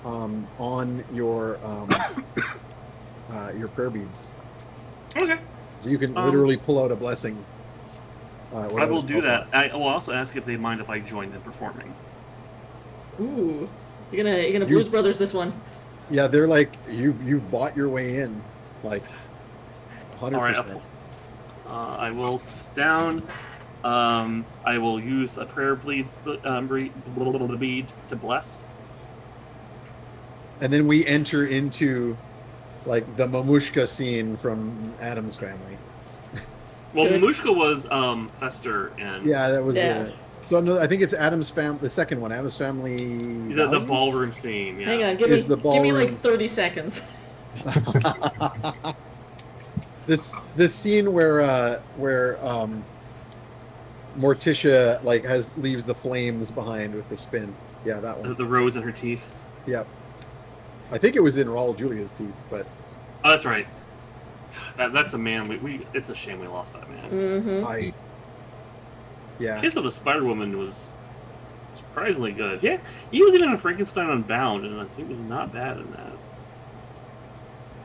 on your prayer beads. Okay. So you can literally pull out a blessing. I will do that. I will also ask if they mind if I join them performing. Ooh. You're gonna Blues Brothers this one. Yeah, they're like you've bought your way in, 100%. All right. I will down. I will use a prayer bead to bless. And then we enter into the Mamushka scene from Addams Family. Well, Mamushka was Fester and Yeah, that was. Yeah. So no, I think it's Addams Family. The second one, Addams Family. the ballroom scene. Yeah. Hang on, give me 30 seconds. This scene where Morticia leaves the flames behind with the spin. Yeah, that one. The rose in her teeth. Yep. I think it was in Raul Julia's teeth, but. Oh, that's right. That's a man. It's a shame we lost that man. Mm-hmm. Yeah. Kiss of the Spider Woman was surprisingly good. Yeah, he was even in Frankenstein Unbound, and he was not bad in that.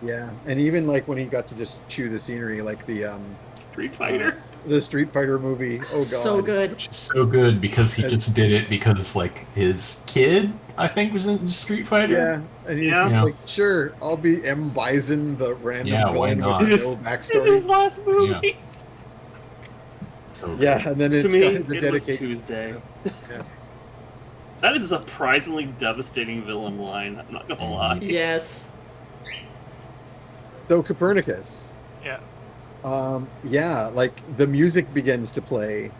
Yeah, and even when he got to just chew the scenery, the Street Fighter. the Street Fighter movie. Oh god, So good. Which is so good because he As- just did it because like his kid, I think, was in Street Fighter. Yeah, and he's Yeah. just Yeah. like, sure, I'll be M. Bison, the random Yeah, why villain not? with In no his backstory. last movie. Yeah. So good. Yeah, and then To it's me, got the it was dedication. Tuesday. Yeah. That is a surprisingly devastating villain line. I'm not gonna lie. Yes. So Copernicus. Yeah. Yeah, like the music begins to play.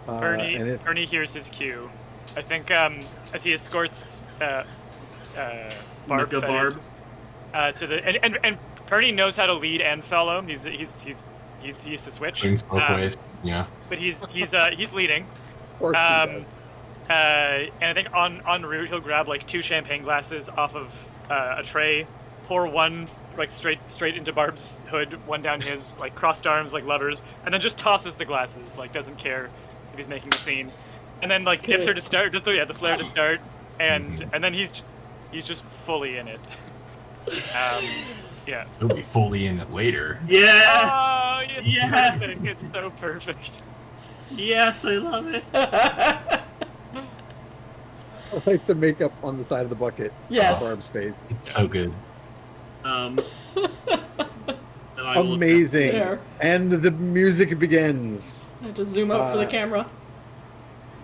Bernie, and it, Bernie hears his cue. I think as he escorts Barb, Mika Barb. to the and Bernie knows how to lead and follow. He's used to switch. Swings both ways. Yeah. But he's leading. of course, he does. And I think en route he'll grab like 2 champagne glasses off of a tray, pour one like straight into Barb's hood, one down his, like crossed arms like lovers, and then just tosses the glasses, like doesn't care if he's making a scene, and then like dips her to start, just the flare to start, and then he's just fully in it. Yeah. He'll be fully in it later. Yes! Oh, it's Yeah. perfect. It's so perfect. Yes, I love it. I like the makeup on the side of the bucket. Yes. On Barb's face. It's so good. And I will Amazing. There. And the music begins. I had to zoom out for the Uh, camera.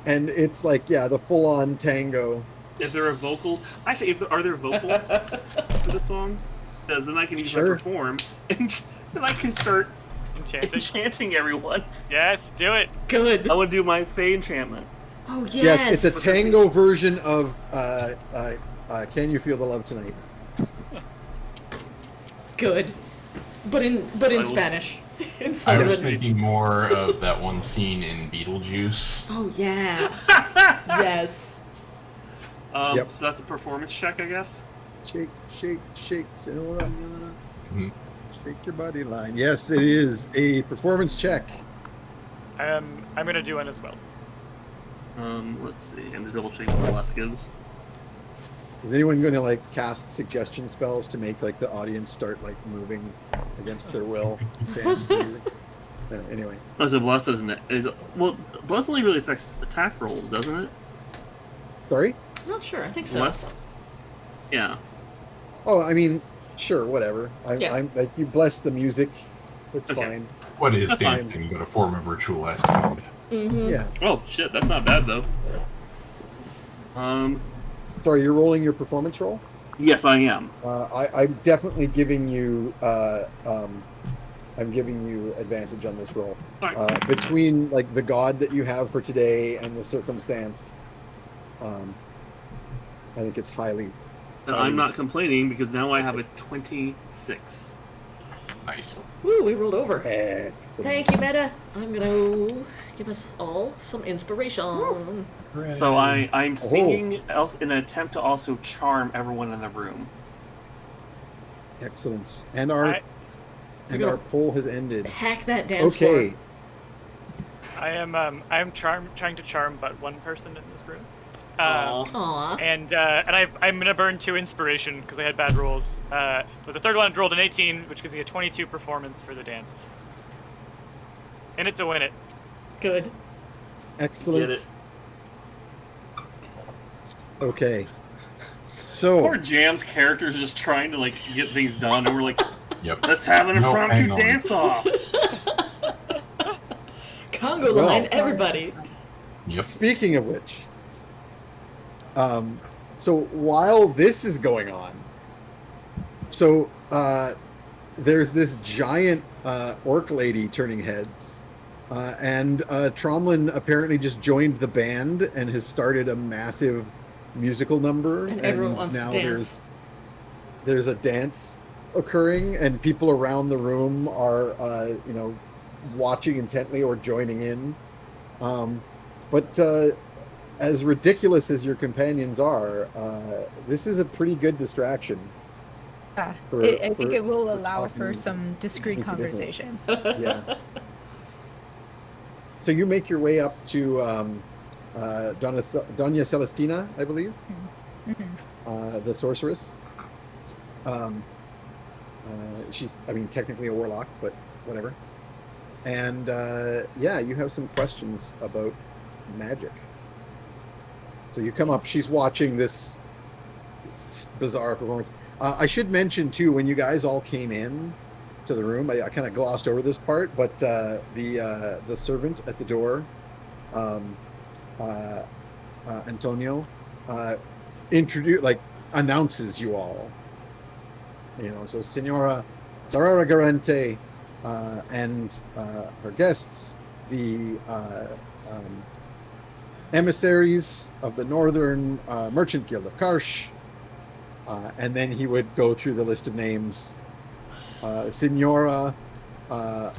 And it's like, yeah, the full-on tango. If there are vocals, actually, are there vocals for the song? Because then I can use my Sure. perform, and then I can start Enchanting. enchanting everyone. Yes, do it. Good. I want to do my Fey enchantment. Oh yes. Yes, it's a tango version of Can You Feel the Love Tonight? Good. But in I will- Spanish. In I Southern. was thinking more of that one scene in Beetlejuice. Oh yeah. Yes. Yep. So that's a performance check, I guess. Shake, shake, shake, Senora. Mhm. Shake your body line. Yes, it is a performance check. I'm gonna do one as well. Let's see. I'm just double checking what the last gives. Is anyone going to like cast suggestion spells to make like the audience start like moving against their will? Dance to music? Anyway, Oh, so bless doesn't it? Well, bless only really affects attack rolls, doesn't it? sorry. I'm not sure. I think so. Bless. Yeah. Oh, I mean, sure, whatever. Yeah. I'm like you bless the music. It's Okay. fine. What is That's fine. dancing but a form of ritual estimate? Mm-hmm. Yeah. Oh shit, that's not bad though. Sorry, you're rolling your performance roll. Yes, I am. I'm definitely giving you. I'm giving you advantage on this roll. Alright. Between like the god that you have for today and the circumstance, I think it's highly. And I'm not complaining because now I have a 26. Nice. Woo, we rolled over. Excellent. Thank you, Meta. I'm gonna give us all some inspiration. So I'm singing else in an attempt to also charm everyone in the room. Excellent. And our poll has ended. Hack that dance Okay. floor. I am trying to charm but one person in this room. Aw. Aw. And I'm gonna burn 2 inspiration because I had bad rolls. But the third one rolled an 18, which gives me a 22 performance for the dance. In it to win it. Good. Excellent. Get it. Okay. So Poor Jam's character is just trying to like get things done, and we're like, Yep. let's have an No, hang impromptu on. dance off. Congo Well. line, everybody. Yep. speaking of which, so while this is going on, so there's this giant orc lady turning heads, and Tromlin apparently just joined the band and has started a massive musical number, And everyone wants to now dance. there's a dance occurring, and people around the room are watching intently or joining in. But as ridiculous as your companions are, this is a pretty good distraction. Yeah, For- I think for- it will for allow talking for some discreet into business. conversation. Yeah. So you make your way up to Doña Celestina, I believe, the sorceress. She's, I mean, technically a warlock, but whatever. And yeah, you have some questions about magic. So you come up. She's watching this bizarre performance. I should mention too, when you guys all came in to the room, I kind of glossed over this part, but the servant at the door, Antonio, announces you all. You know, so Senora Tarara Garante and her guests, the emissaries of the Northern Merchant Guild of Karsh, and then he would go through the list of names. Senora, or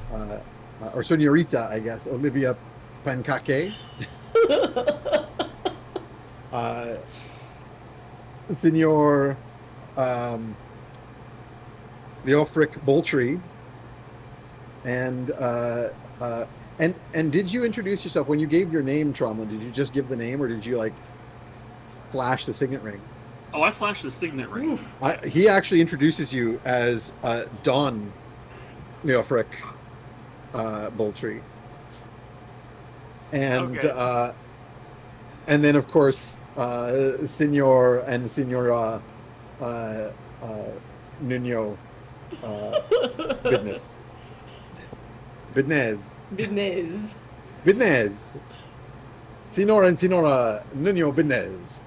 Senorita, I guess, Olivia Pankake. Senor Leofric Boltree. And did you introduce yourself when you gave your name, Trauma? Did you just give the name, or did you like flash the signet ring? Oh, I flashed the signet ring. He actually introduces you as Don Leofric Boltree, and Okay. and then of course Senor and Senora Nuno Bidness. Bidnez. Senor and Senora Nuno Bidnez.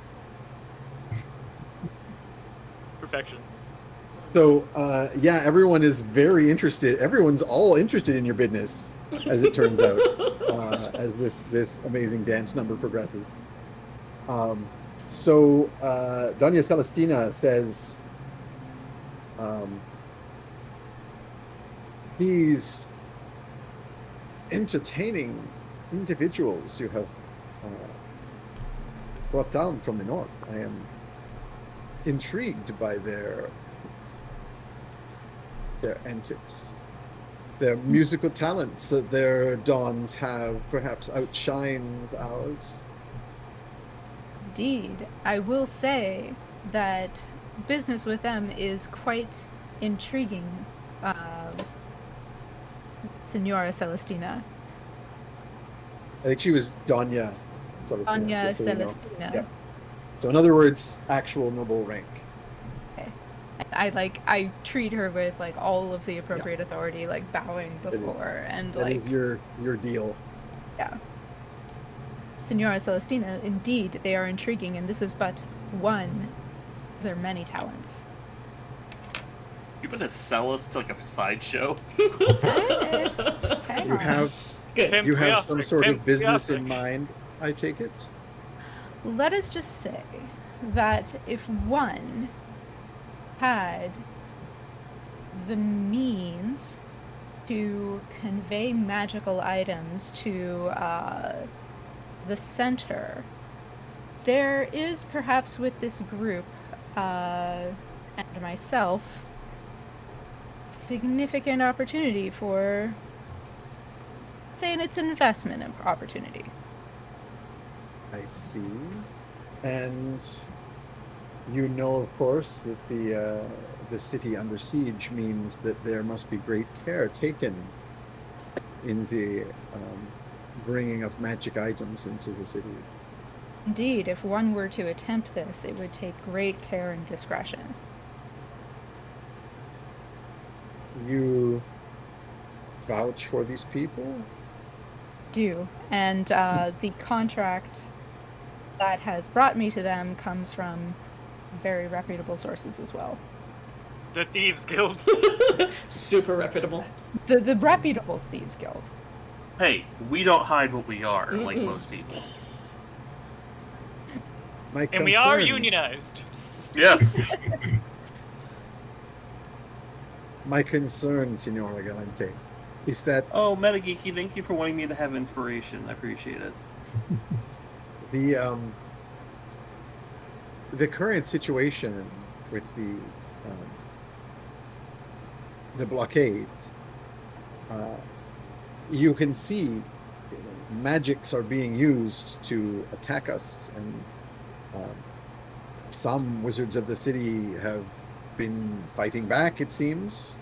Perfection. So, yeah, everyone is very interested. Everyone's all interested in your business, as it turns out, as this amazing dance number progresses. So, Doña Celestina says he's entertaining individuals who have brought down from the north. I am intrigued by their antics, their musical talents that their dons have perhaps outshines ours. Indeed, I will say that business with them is quite intriguing, Senora Celestina. I think she was Doña Celestina. Doña just so you know. Celestina. Yeah. So in other words, actual noble rank. Okay. I treat her with like all of the appropriate authority, like bowing before and That like is your deal. yeah. Senora Celestina, indeed, they are intriguing, and this is but one of their many talents. You better sell us to like a sideshow. Hang You on. have Pimp you have some Leofric, sort of Pimp business in Leofric. mind, I take it? Let us just say that if one had the means to convey magical items to the center, there is perhaps with this group and myself significant opportunity for, saying it's an investment opportunity. I see. And you know, of course, that the city under siege means that there must be great care taken in the bringing of magic items into the city. Indeed, if one were to attempt this, it would take great care and discretion. You vouch for these people? Do. And the contract that has brought me to them comes from very reputable sources as well. The Thieves Guild. Super reputable. The reputable Thieves Guild. Hey, we don't hide what we are, like most people. My And we are concern- unionized. Yes. My concern, Signora Galante, is that Oh, Metageeky, thank you for wanting me to have inspiration. I appreciate it. the current situation with the blockade, you can see magics are being used to attack us, and some wizards of the city have been fighting back, it seems.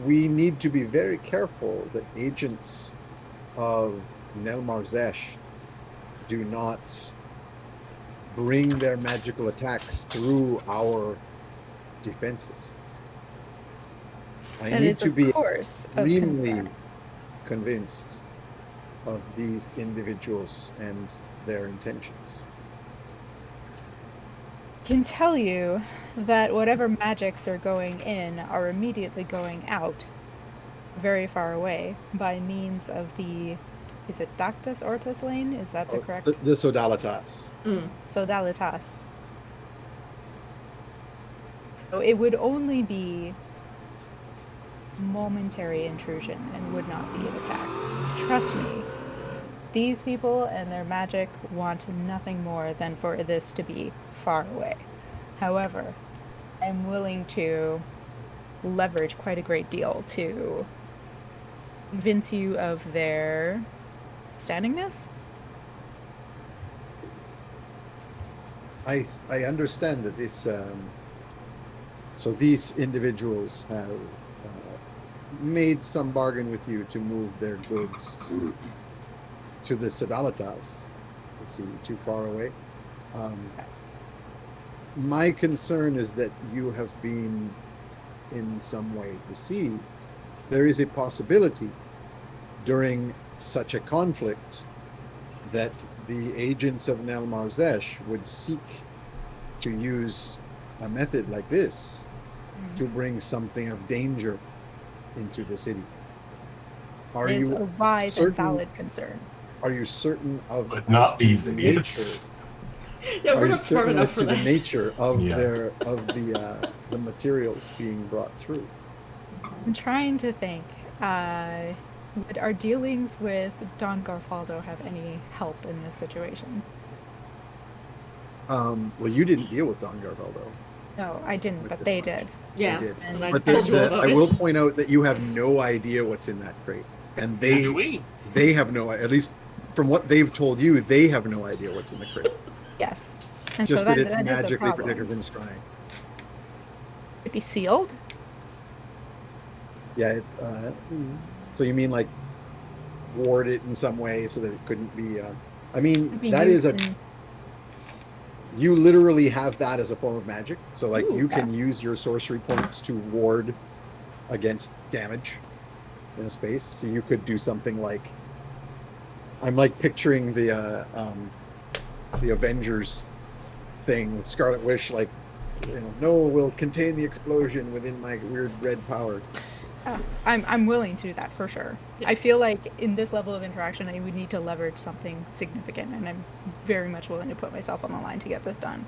we need to be very careful that agents of Nelmarzesh do not bring their magical attacks through our defenses. I That need is, to of be course, of extremely concern. convinced of these individuals and their intentions. Can tell you that whatever magics are going in are immediately going out very far away by means of the, is it Dactus Ortus Lane? Is that the correct? The Sodalitas. Sodalitas. So it would only be momentary intrusion and would not be an attack. Trust me, these people and their magic want nothing more than for this to be far away. However, I'm willing to leverage quite a great deal to convince you of their standingness. I understand that this. So these individuals have made some bargain with you to move their goods to the Sodalitas. You see, too far away. My concern is that you have been in some way deceived. There is a possibility during such a conflict that the agents of Nelmarzesh would seek to use a method like this to bring something of danger into the city. It is a wise and valid concern. Are you certain of But not these the idiots. Yeah, we're Are you not smart certain enough as for to the that. nature of Yeah. the materials being brought through? I'm trying to think. Would our dealings with Don Garfaldo have any help in this situation? Well, you didn't deal with Don Garvaldo. No, I didn't, With but this they one. did. Yeah, did. and I But told you all about I it. will point out that you have no idea what's in that crate, and Neither do we. they have no. At least from what they've told you, they have no idea what's in the crate. Yes. And Just so that that, it's that is a magically problem. protected from scrying. It'd be sealed? Yeah. It's, so you mean like ward it in some way so that it couldn't be? I mean, It'd be that is used a. in- You literally have that as a form of magic. So like Ooh, you can use your sorcery points to ward against damage in a space. So you could do something like, I'm like picturing the Avengers thing with Scarlet Witch, like, no will contain the explosion within my weird red power. I'm willing to do that for sure. Yeah. I feel like in this level of interaction, I would need to leverage something significant, and I'm very much willing to put myself on the line to get this done.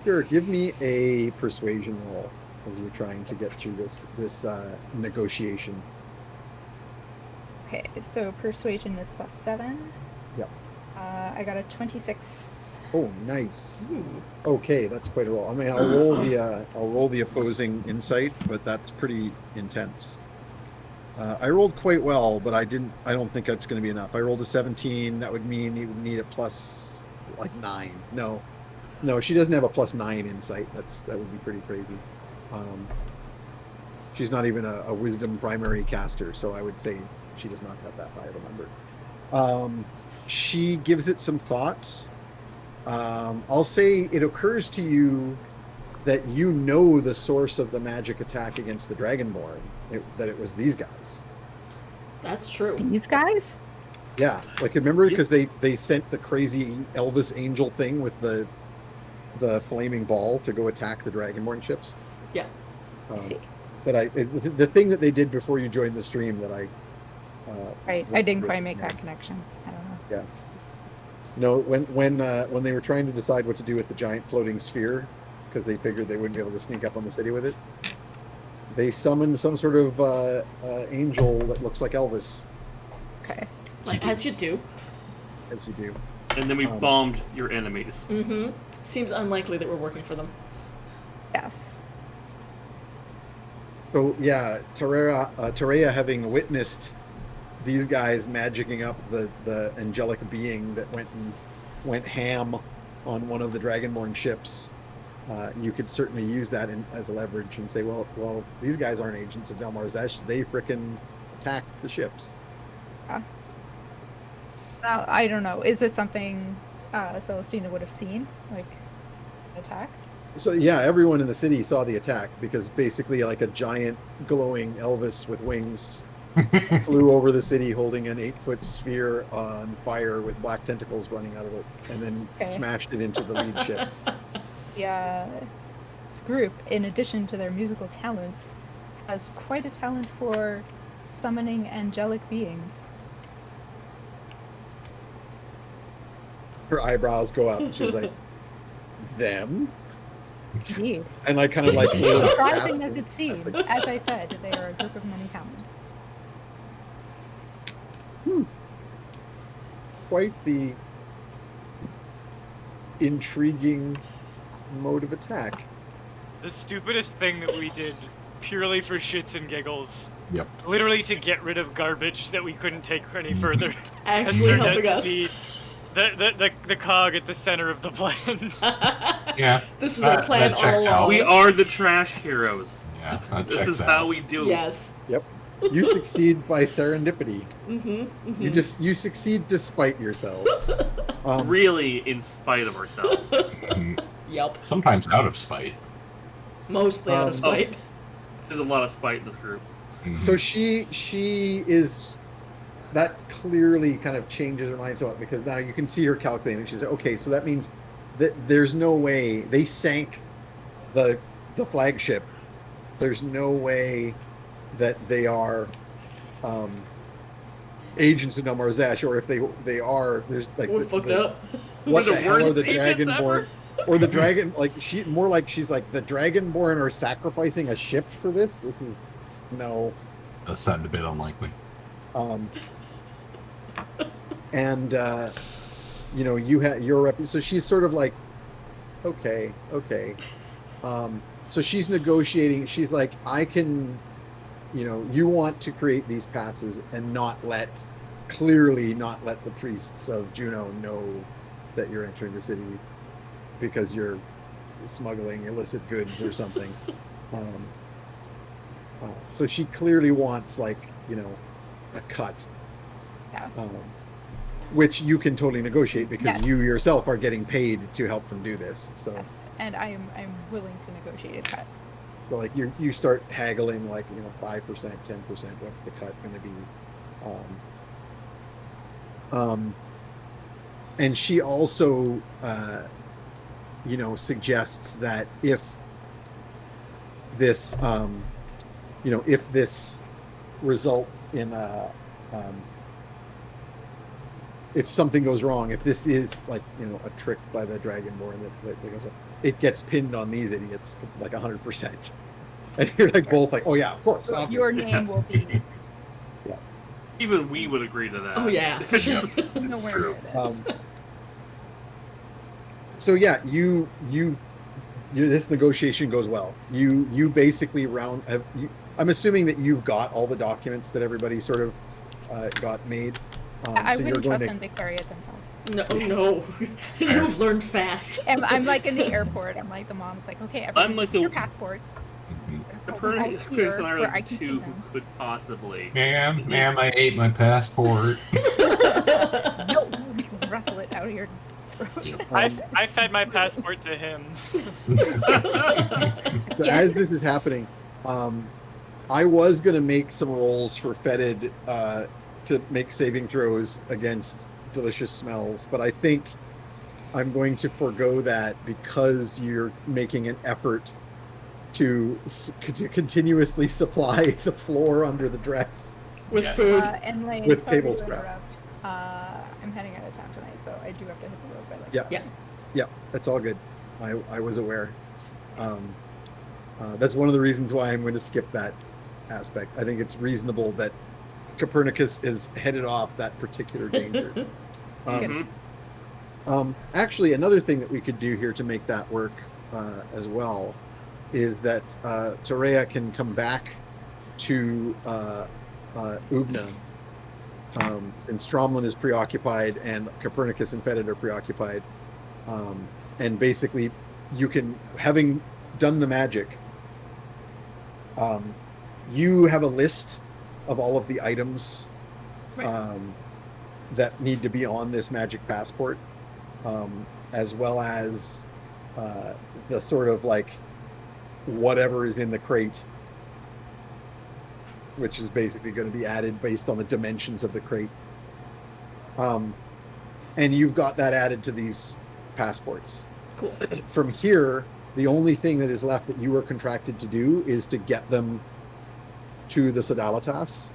Sure, give me a persuasion roll as you're trying to get through this negotiation. Okay, so persuasion is +7. Yep. I got a 26. Oh, nice. Ooh. Okay, that's quite a roll. I mean, I'll roll the opposing insight, but that's pretty intense. I rolled quite well, but I don't think that's going to be enough. I rolled a 17. That would mean you would need a plus like 9. No, she doesn't have a +9 insight. That would be pretty crazy. She's not even a wisdom primary caster, so I would say she does not have that high of a number. She gives it some thought. I'll say it occurs to you that you know the source of the magic attack against the Dragonborn, that it was these guys. That's true. These guys? Yeah, like remember because they sent the crazy Elvis angel thing with the flaming ball to go attack the Dragonborn ships. Yeah. I see. The thing that they did before you joined the stream that I Right, I didn't quite make that connection. I don't know. Yeah. No, when they were trying to decide what to do with the giant floating sphere, because they figured they wouldn't be able to sneak up on the city with it, they summoned some sort of angel that looks like Elvis, Okay. Like, as you do. as you do. And then we bombed your enemies. Mm-hmm. Seems unlikely that we're working for them. Yes. So yeah, Terea having witnessed these guys magicking up the angelic being that went ham on one of the Dragonborn ships, you could certainly use that as a leverage and say, well, these guys aren't agents of Del Marzesh. They frickin' attacked the ships. Now, I don't know. Is this something Celestina would have seen, like an attack? So yeah, everyone in the city saw the attack because basically like a giant glowing Elvis with wings flew over the city holding an 8-foot sphere on fire with black tentacles running out of it, and then smashed it into the lead ship. Yeah, this group, in addition to their musical talents, has quite a talent for summoning angelic beings. Her eyebrows go up. She's like, them? Indeed. And like kind of like Surprising as it seems, as I said, they are a group of many talents. Quite the intriguing mode of attack. The stupidest thing that we did purely for shits and giggles. Yep. Literally to get rid of garbage that we couldn't take any further. has Actually turned out helping to us. be the cog at the center of the plan. Yeah. This was our plan that checks all along. out. We are the trash heroes. Yeah, that This checks is out. how we do it. Yes. Yep. You succeed by serendipity. Mm-hmm. You succeed despite yourselves. Really, in spite of ourselves. Yep. Sometimes out of spite. Mostly out of spite. There's a lot of spite in this group. So she is, that clearly kind of changes her mind somewhat, because now you can see her calculating. She's like, okay, so that means that there's no way they sank the flagship. There's no way that they are agents of Del Marzesh, or if they are, there's like We're fucked up. What We're the the hell are worst the agents Dragonborn? Or the dragon, like she's like, the Dragonborn are sacrificing a ship for this. This is no. That sounded a bit unlikely. And you know, you have your rep. So she's sort of like, okay. So she's negotiating. She's like, I can, you know, you want to create these passes and clearly not let the priests of Juno know that you're entering the city because you're smuggling illicit goods or something. So she clearly wants, like, you know, a cut. Yeah. Which you can totally negotiate because Yes. you yourself are getting paid to help them do this. So, Yes, and I'm willing to negotiate a cut. so like you start haggling, like, you know, 5%, 10%. What's the cut going to be? And she also, you know, suggests that if this, you know, if this results in if something goes wrong, if this is, like, you know, a trick by the Dragonborn that goes, it gets pinned on these idiots like 100%. And you're like both like, oh yeah, of course. Your name will be Even we would agree to that. Oh yeah, for sure. nowhere True. near this. So yeah, you this negotiation goes well. You basically I'm assuming that you've got all the documents that everybody sort of got made. I so you're wouldn't going trust to, them to carry it themselves. No. You've learned fast. I'm like in the airport. I'm like, the mom's like, okay, everyone, I'm like your the- passports. Copernicus and I are where like I the can see two who them. could possibly. Ma'am, I ate my passport. No, you can wrestle it out of your throat. I fed my passport to him. So as this is happening, I was going to make some rolls for Fetid to make saving throws against delicious smells, but I think I'm going to forego that because you're making an effort to continuously supply the floor under the dress With Yes. food. And Lane, With sorry table to scraps. interrupt. I'm heading out of town tonight, so I do have to hit the road by like Yeah. Yeah, that's all good. I was aware. That's one of the reasons why I'm going to skip that aspect. I think it's reasonable that Copernicus is headed off that particular danger. Actually, another thing that we could do here to make that work as well is that Torreya can come back to Ubna, since Stromlin is preoccupied and Copernicus and Fetid are preoccupied, and basically you can, having done the magic, you have a list of all of the items Right. that need to be on this magic passport, as well as the sort of like whatever is in the crate, which is basically going to be added based on the dimensions of the crate. And you've got that added to these passports. Cool. From here, the only thing that is left that you are contracted to do is to get them to the Sodalitas.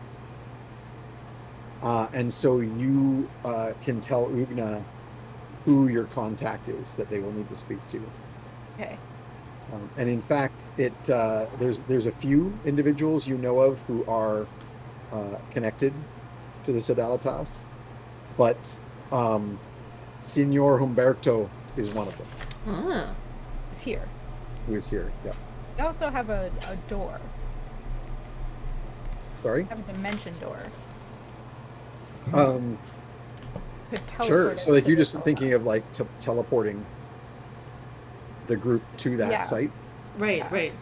And so you can tell Ugna who your contact is that they will need to speak to. Okay. And in fact, there's a few individuals you know of who are connected to the Sodalitas, but Signor Humberto is one of them. Ah. It's here. Who is here? Yeah. We also have a door. Sorry. We have a dimension door. Could Sure. teleport So us like to you're the just door. thinking of like teleporting the group to that Yeah. site. Right, Yeah. right.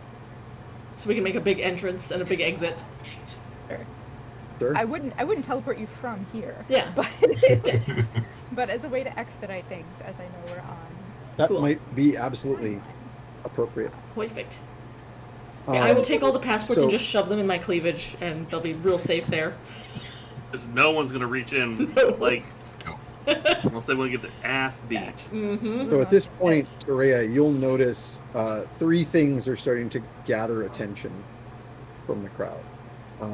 So we can make a big entrance and a big exit. Sure. Sure. I wouldn't teleport you from here. Yeah. But but as a way to expedite things, as I know we're on. That Cool. might be absolutely appropriate. Perfect. Yeah, I will take all the passports and so- just shove them in my cleavage, and they'll be real safe there. Because no one's gonna reach in, No. like, No. unless they want to get their ass beat. Mm-hmm. So at this point, Torea, you'll notice three things are starting to gather attention from the crowd.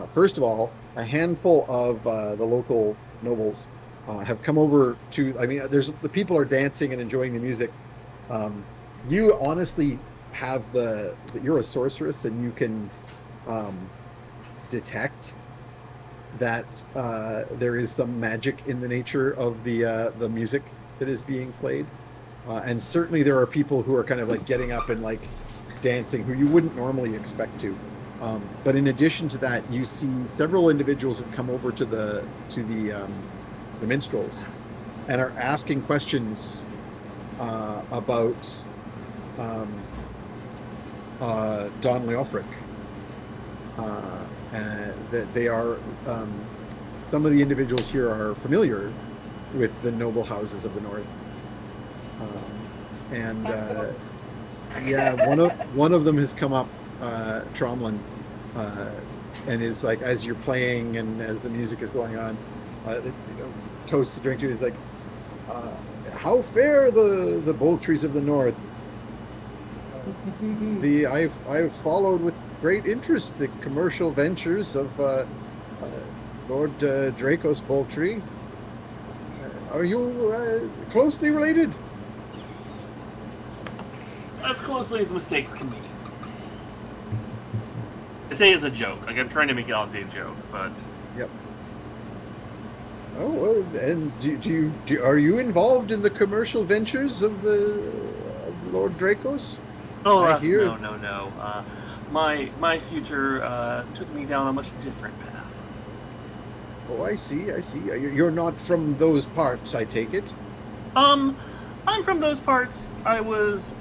First of all, a handful of the local nobles have come over to. I mean, the people are dancing and enjoying the music. You honestly have you're a sorceress and you can detect that there is some magic in the nature of the music that is being played, and certainly there are people who are kind of like getting up and like dancing who you wouldn't normally expect to. But in addition to that, you see several individuals have come over to the minstrels and are asking questions about Don Leofric. That they are some of the individuals here are familiar with the noble houses of the north, and yeah, one of them has come up, Tromlin, and is like, as you're playing and as the music is going on, toasts the drink to you. He's like, "How fare the Boltries of the north? I've followed with great interest the commercial ventures of Lord Dracos Boltree. Are you closely related?" As closely as mistakes can be. I say it's a joke. Like, I'm trying to make it obviously a joke, but Yep. Oh, and are you involved in the commercial ventures of Lord Dracos? oh, I that's, hear- no. My future took me down a much different path. Oh, I see. You're not from those parts, I take it. I'm from those parts. I was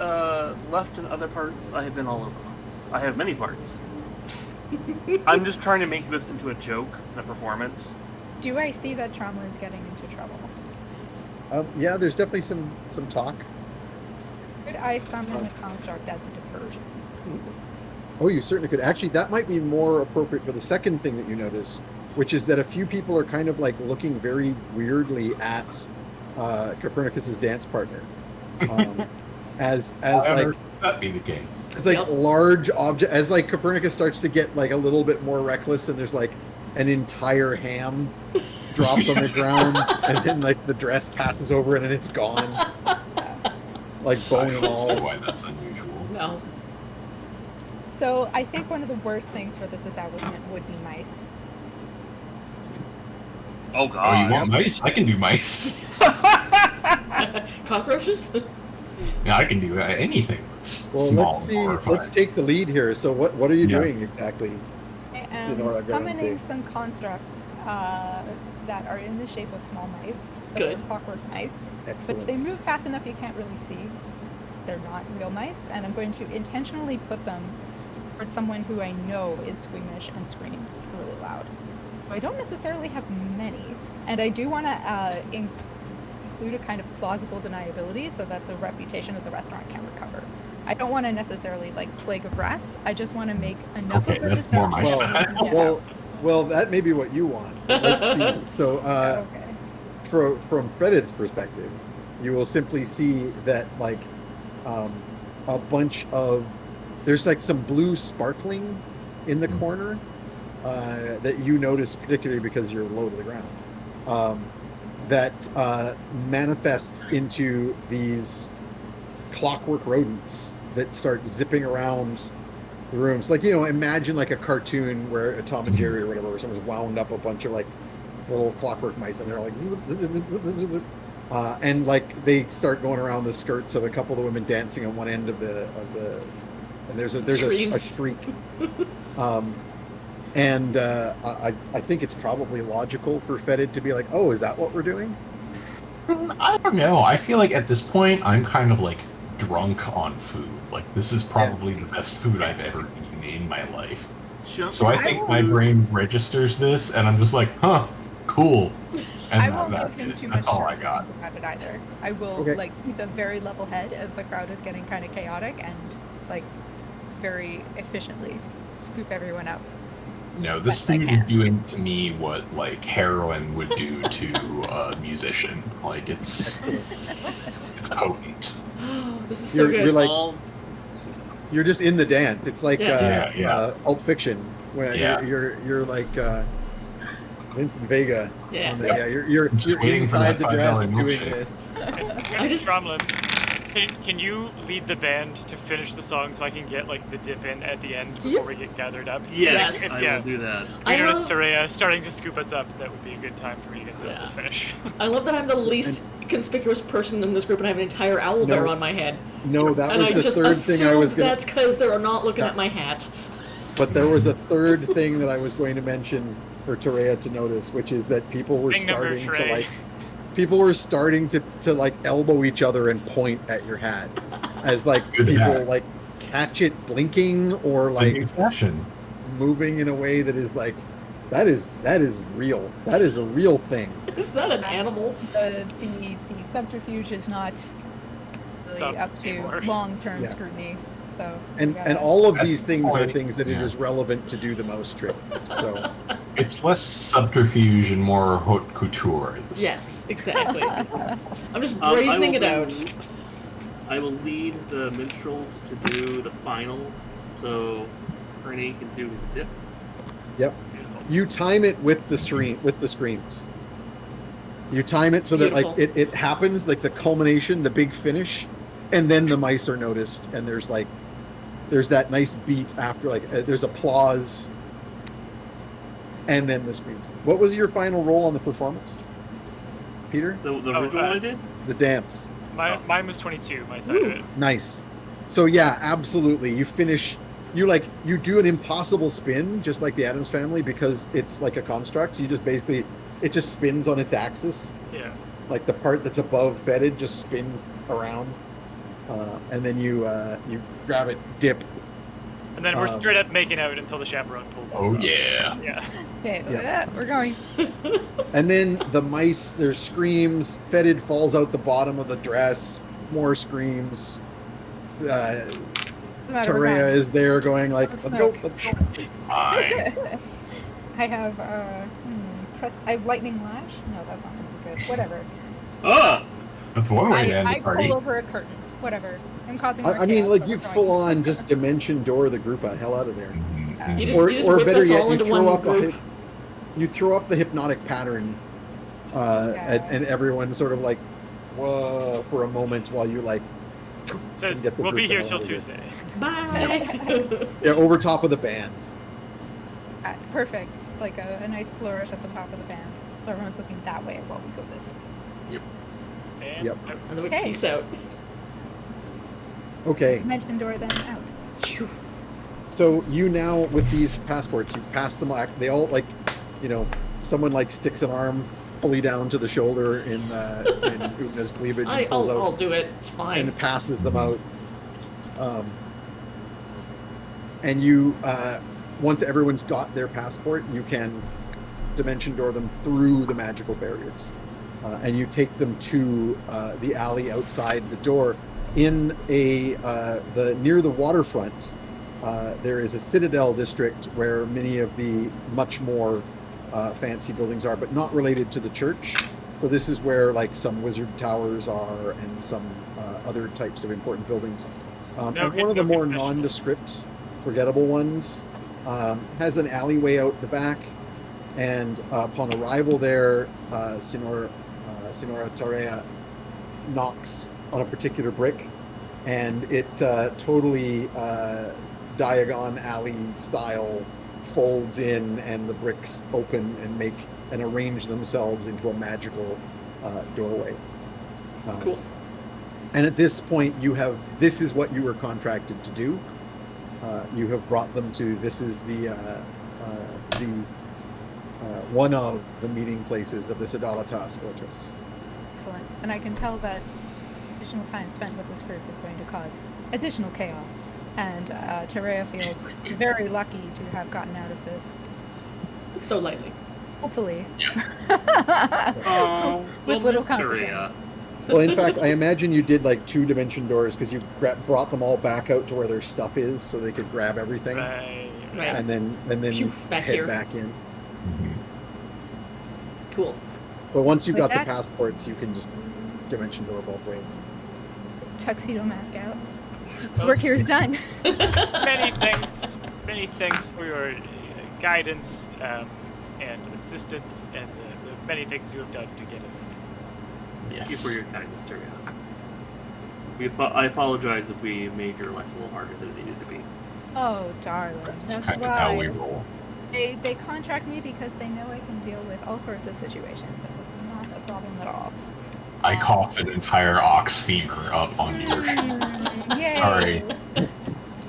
left in other parts. I have been all over parts. I have many parts. I'm just trying to make this into a joke, a performance. Do I see that Tromlin's getting into trouble? Yeah, there's definitely some talk. Could I summon the construct as a diversion? Oh, you certainly could. Actually, that might be more appropriate for the second thing that you notice, which is that a few people are kind of like looking very weirdly at Copernicus's dance partner, as like that be the case. as like Yep. large object, as like Copernicus starts to get like a little bit more reckless, and there's like an entire ham dropped on the ground, and then like the dress passes over it and it's gone, like I bone and don't see all. why that's unusual. No. So I think one of the worst things for this establishment would be mice. Oh Oh, god. you want mice? I can do mice. Cockroaches? Yeah, I can do anything that's Well, small let's and see. horrifying. Let's take the lead here. So, what are you Yeah. doing exactly? I am Sonora summoning Galante. some constructs that are in the shape of small mice. But Good. they're clockwork mice. Excellent. But they move fast enough you can't really see. they're not real mice, and I'm going to intentionally put them for someone who I know is squeamish and screams really loud. So I don't necessarily have many, and I do want to include a kind of plausible deniability so that the reputation of the restaurant can recover. I don't want to necessarily like plague of rats. I just want to make enough Okay, of a that's more my distraction. style. Well, that may be what you want. Let's see. So, Okay. from Fredit's perspective, you will simply see that like a bunch of there's like some blue sparkling in the corner that you notice particularly because you're low to the ground. That manifests into these clockwork rodents that start zipping around the rooms. Like, you know, imagine like a cartoon where a Tom and Jerry or whatever, where someone's wound up a bunch of like little clockwork mice and they're like zip, zip, zip, zip, zip, zip. And like they start going around the skirts of a couple of the women dancing on one end of the and there's a shriek. I think it's probably logical for Fetid to be like, oh, is that what we're doing? I don't know. I feel like at this point, I'm kind of like drunk on food. Like, this is probably the best food I've ever eaten in my life. So I think my brain registers this, and I'm just like, huh, cool. And I won't give him too much that's all I time got. to think about it either. I will like keep a very level head as the crowd is getting kind of chaotic and like very efficiently scoop everyone up. No, this food is doing to me what like heroin would do to a musician. Like it's potent. This is so good. You're like you're just in the dance. It's like Pulp Fiction where you're like Vincent Vega. Yeah. You're waiting for inside that the dress $5 doing milkshake. this. I just Stromlin, can you lead the band to finish the song so I can get like the dip in at the end before we get gathered up? Yes, If, I will do that. If you notice Terea starting to scoop us up, that would be a good time for me to get the finish. I love that I'm the least conspicuous person in this group and I have an entire owl bear on my head. No, that and was I the just third thing I was going that's because they're not looking at my hat. But there was a third thing that I was going to mention for Terea to notice, which is that people were starting to like elbow each other and point at your hat as like people like catch it blinking or like moving in a way that is like that is real. That is a real thing. Is that an animal? The subterfuge is not really up to long-term scrutiny. So and all of these things are things that it is relevant to do the most trip. So it's less subterfuge and more haute couture. Yes, exactly. I'm just brazening it out. I will lead the minstrels to do the final, so Ernie can do his dip. Yep. Beautiful. You time it with the screams. You time it so that like it happens, like the culmination, the big finish, and then the mice are noticed, and there's that nice beat after, like there's applause, and then the screams. What was your final roll on the performance, Peter? The original one I did? The dance. Mine was 22, my side of it. Nice. So yeah, absolutely. You finish, you do an impossible spin, just like the Addams Family, because it's like a construct. So you just basically, it just spins on its axis. Yeah. Like the part that's above Fetid just spins around. And then you grab it, dip. And then we're straight up making out until the chaperone pulls us Oh up. yeah. Yeah. Okay, we're going. And then the mice, there's screams. Fetid falls out the bottom of the dress. More screams. Terea is there going like, let's go. It's fine. I have I have lightning lash. No, that's not gonna be good. Whatever. That's one way to end the I party. pull over a curtain. Whatever. I'm causing more I mean, chaos, like but you we're going. full on just dimension door the group the hell out of there. You just whip better us yet, all you into throw one up group. you throw up the hypnotic pattern, and everyone sort of like, whoa, for a moment while you like. Says get the we'll be group here the till hell out of Tuesday. Bye. Yeah, over top of the band. Perfect. Like a nice flourish at the top of the band, so everyone's looking that way while we go this way. And Yep. And then we peace out. Okay. Dimension door, then out. So you now, with these passports, you pass them. They all like, someone like sticks an arm fully down to the shoulder in Utna's cleavage and pulls I'll out do it. It's fine. and passes them out. And you, once everyone's got their passport, you can dimension door them through the magical barriers, and you take them to the alley outside the door. In near the waterfront, there is a citadel district where many of the much more fancy buildings are, but not related to the church. So this is where like some wizard towers are and some other types of important buildings. And one of the more nondescript, forgettable ones has an alleyway out the back. And upon arrival there, Senora Tarea knocks on a particular brick, and it totally Diagon Alley style folds in, and the bricks open and arrange themselves into a magical doorway. Cool. And at this point, this is what you were contracted to do. You have brought them to, this is the one of the meeting places of the Sidalatas Ortus. Excellent. And I can tell that additional time spent with this group is going to cause additional chaos. And Terea feels very lucky to have gotten out of this. So lightly. Hopefully. Oh, With little consequence. Terea. Well, in fact, I imagine you did like 2 dimension doors because you brought them all back out to where their stuff is, so they could grab everything, Right. Right. and then Poof, back head here. back in. Cool. But once you've With got that- the passports, you can just dimension door both ways. Tuxedo mask out. Work here is done. Many thanks for your guidance and assistance and the many things you have done to get us. Thank you for your guidance, Terea. I apologize if we made your life a little harder than it needed to be. Oh, darling. That's That's kind of how we why roll. they contract me because they know I can deal with all sorts of situations, so it's not a problem at all. I cough an entire ox femur up onto your shoe. Yay! Sorry.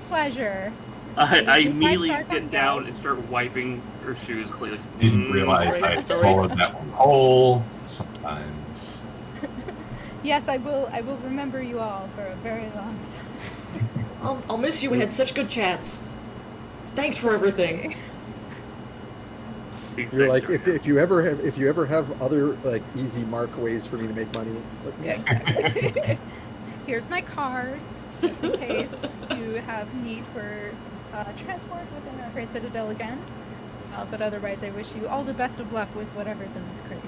Pleasure. I You immediately five stars get on down that. and start wiping her shoes clean. Didn't realize sorry, I sorry. followed that one whole. Sometimes. Yes, I will remember you all for a very long time. I'll miss you. We had such good chats. Thanks for everything. You're like, if you ever have other like easy mark ways for me to make money, let me know. Exactly. Here's my card, just in case you have need for transport within our great citadel again. But otherwise, I wish you all the best of luck with whatever's in this crate.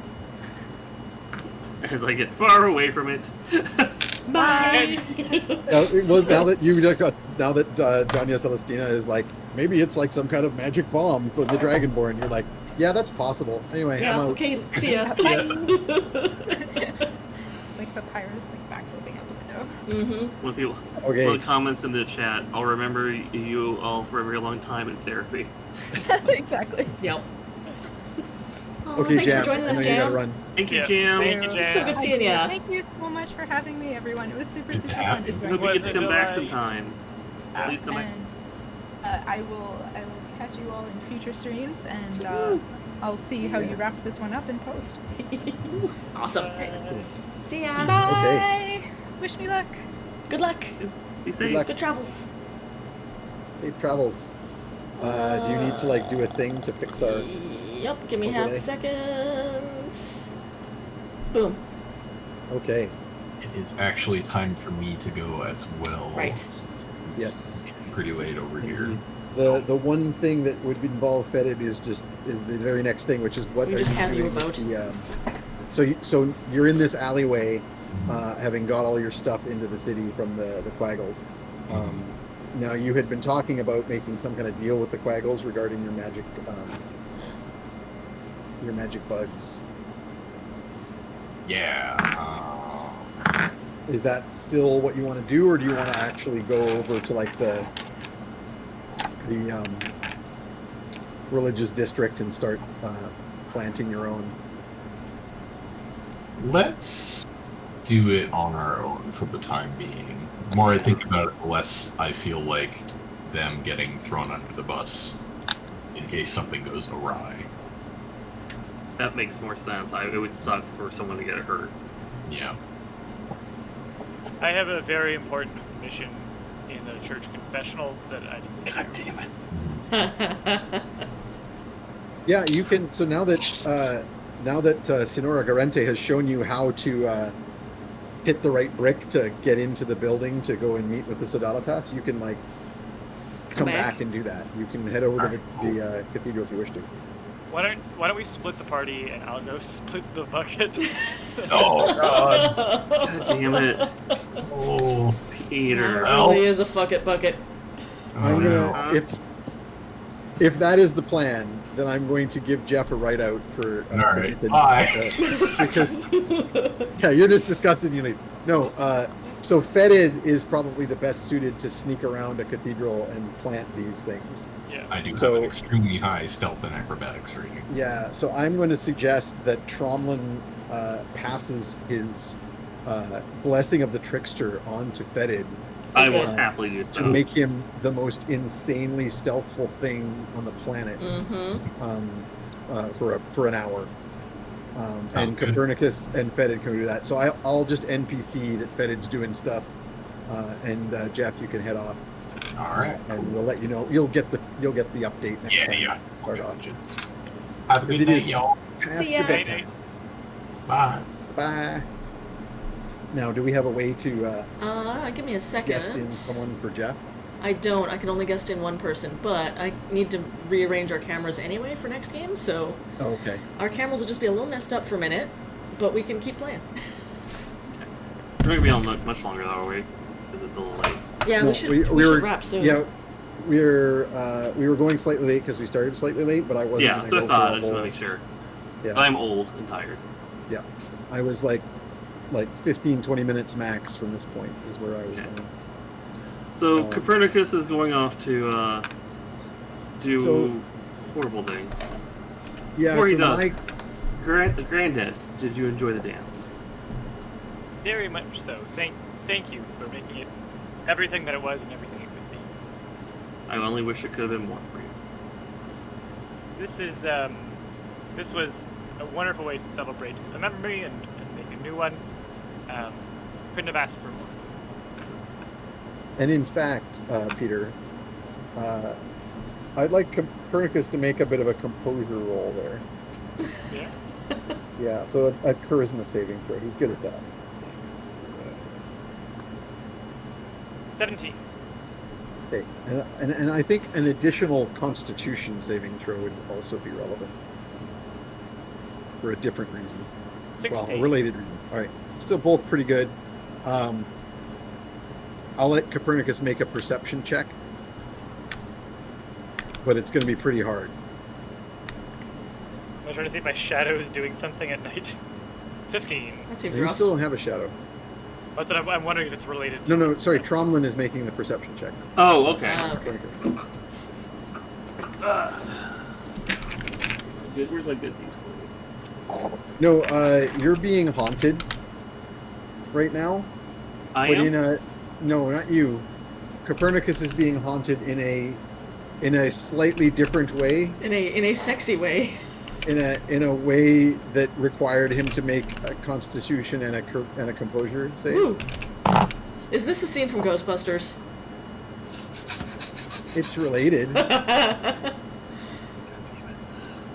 As I get far away from it. Bye. Well, now that Danya Celestina is like, maybe it's like some kind of magic bomb for the Dragonborn. You're like, yeah, that's possible. Anyway, Yeah. I'm out. Okay. See ya. Like the pirates, like backflipping out the window. Mm-hmm. One Okay. of the comments in the chat, I'll remember you all for a very long time in therapy. Exactly. Yep. Oh, Okay, thanks Jam. for joining I us, know you gotta Jam. run. Thank you, Yeah. Jam. Thank you, Jam. So good seeing ya. Thank you so much for having me, everyone. It was super Good to fun have to you. join Hope you. you get to come back Was it sometime. At least I'm And I will catch you all in future streams, and I'll see how you wrap this one up in post. Awesome. See ya. Bye. Wish me luck. Good luck. be safe. luck. Good travels. Safe travels. Do you need to like do a thing to fix our? Yep. Give me half Okay. a second. Boom. Okay. It is actually time for me to go as well. Right. since it's Yes. Pretty late over here. The one thing that would involve Fetid is the very next thing, which is what We are just you had you doing with about. the, so you're in this alleyway, having got all your stuff into the city from the Quaggles. Now you had been talking about making some kind of deal with the Quaggles regarding your magic bugs. Yeah. Is that still what you want to do, or do you want to actually go over to like the religious district and start planting your own? Let's do it on our own for the time being. The more I think about it, the less I feel like them getting thrown under the bus in case something goes awry. That makes more sense. It would suck for someone to get hurt. Yeah. I have a very important mission in the church confessional that I need to God do. damn it. Yeah, you can. So now that Senora Garente has shown you how to hit the right brick to get into the building to go and meet with the Sadalatas, you can like come back and do that. You can head over to the cathedral if you wish to. Why don't we split the party and I'll go split the bucket? Oh God. God damn it. Oh. Peter. That really is a fuck it bucket. I'm gonna if that is the plan, then I'm going to give Jeff a write out for All right. Bye. because yeah, you're just disgusted and you leave. No, so Fetid is probably the best suited to sneak around a cathedral and plant these things. Yeah. I do have So- an extremely high stealth and acrobatics rating. Yeah, so I'm going to suggest that Tromlin passes his blessing of the trickster on to Fetid I will Okay. happily do so. to make him the most insanely stealthful thing on the planet for an hour. And good. Copernicus and Fetid can do that. So I'll just NPC that Fetid's doing stuff, and Jeff, you can head off, All right. and we'll let you know. You'll get the update next Yeah, time. yeah. Start off. Have a Because good it night, is- y'all. Past See your ya. bedtime. Bye. Bye. Now, do we have a way to Give me a second. guest in someone for Jeff? I don't. I can only guest in one person, but I need to rearrange our cameras anyway for next game, so Oh, okay. our cameras will just be a little messed up for a minute, but we can keep playing. We're not going to be on much longer, though, are we? Because it's a little late. Yeah, No, we should wrap soon. Yeah, we were going slightly late because we started slightly late, but I wasn't. Yeah, gonna so I go thought. for I a just want whole- to make sure. Yeah. But I'm old and tired. Yeah, I was like 15, 20 minutes max from this point is where I was Okay. going. So Copernicus is going off to do So- horrible things. Yeah, Before he so does, my Granddad, did you enjoy the dance? Very much so. Thank you for making it everything that it was and everything it could be. I only wish it could have been more for you. This was a wonderful way to celebrate a memory and make a new one. Couldn't have asked for more. and in fact, Peter, I'd like Copernicus to make a bit of a composure roll there. Yeah. Yeah, so a charisma saving throw. He's good at that. 17. Okay, and I think an additional Constitution saving throw would also be relevant for a different reason. 16. Well, a related reason. All right, still both pretty good. I'll let Copernicus make a perception check, but it's going to be pretty hard. I'm trying to see if my shadow is doing something at night. 15. That seems You rough. still don't have a shadow. That's what I'm wondering if it's related to. No, sorry. Tromlin is making the perception check. Oh, okay. Okay. Copernicus. Good. Where's my good things? No, you're being haunted right now. I But am. no, not you. Copernicus is being haunted in a slightly different way, In a sexy way. in a way that required him to make a Constitution and a composure save. Woo. Is this a scene from Ghostbusters? It's related.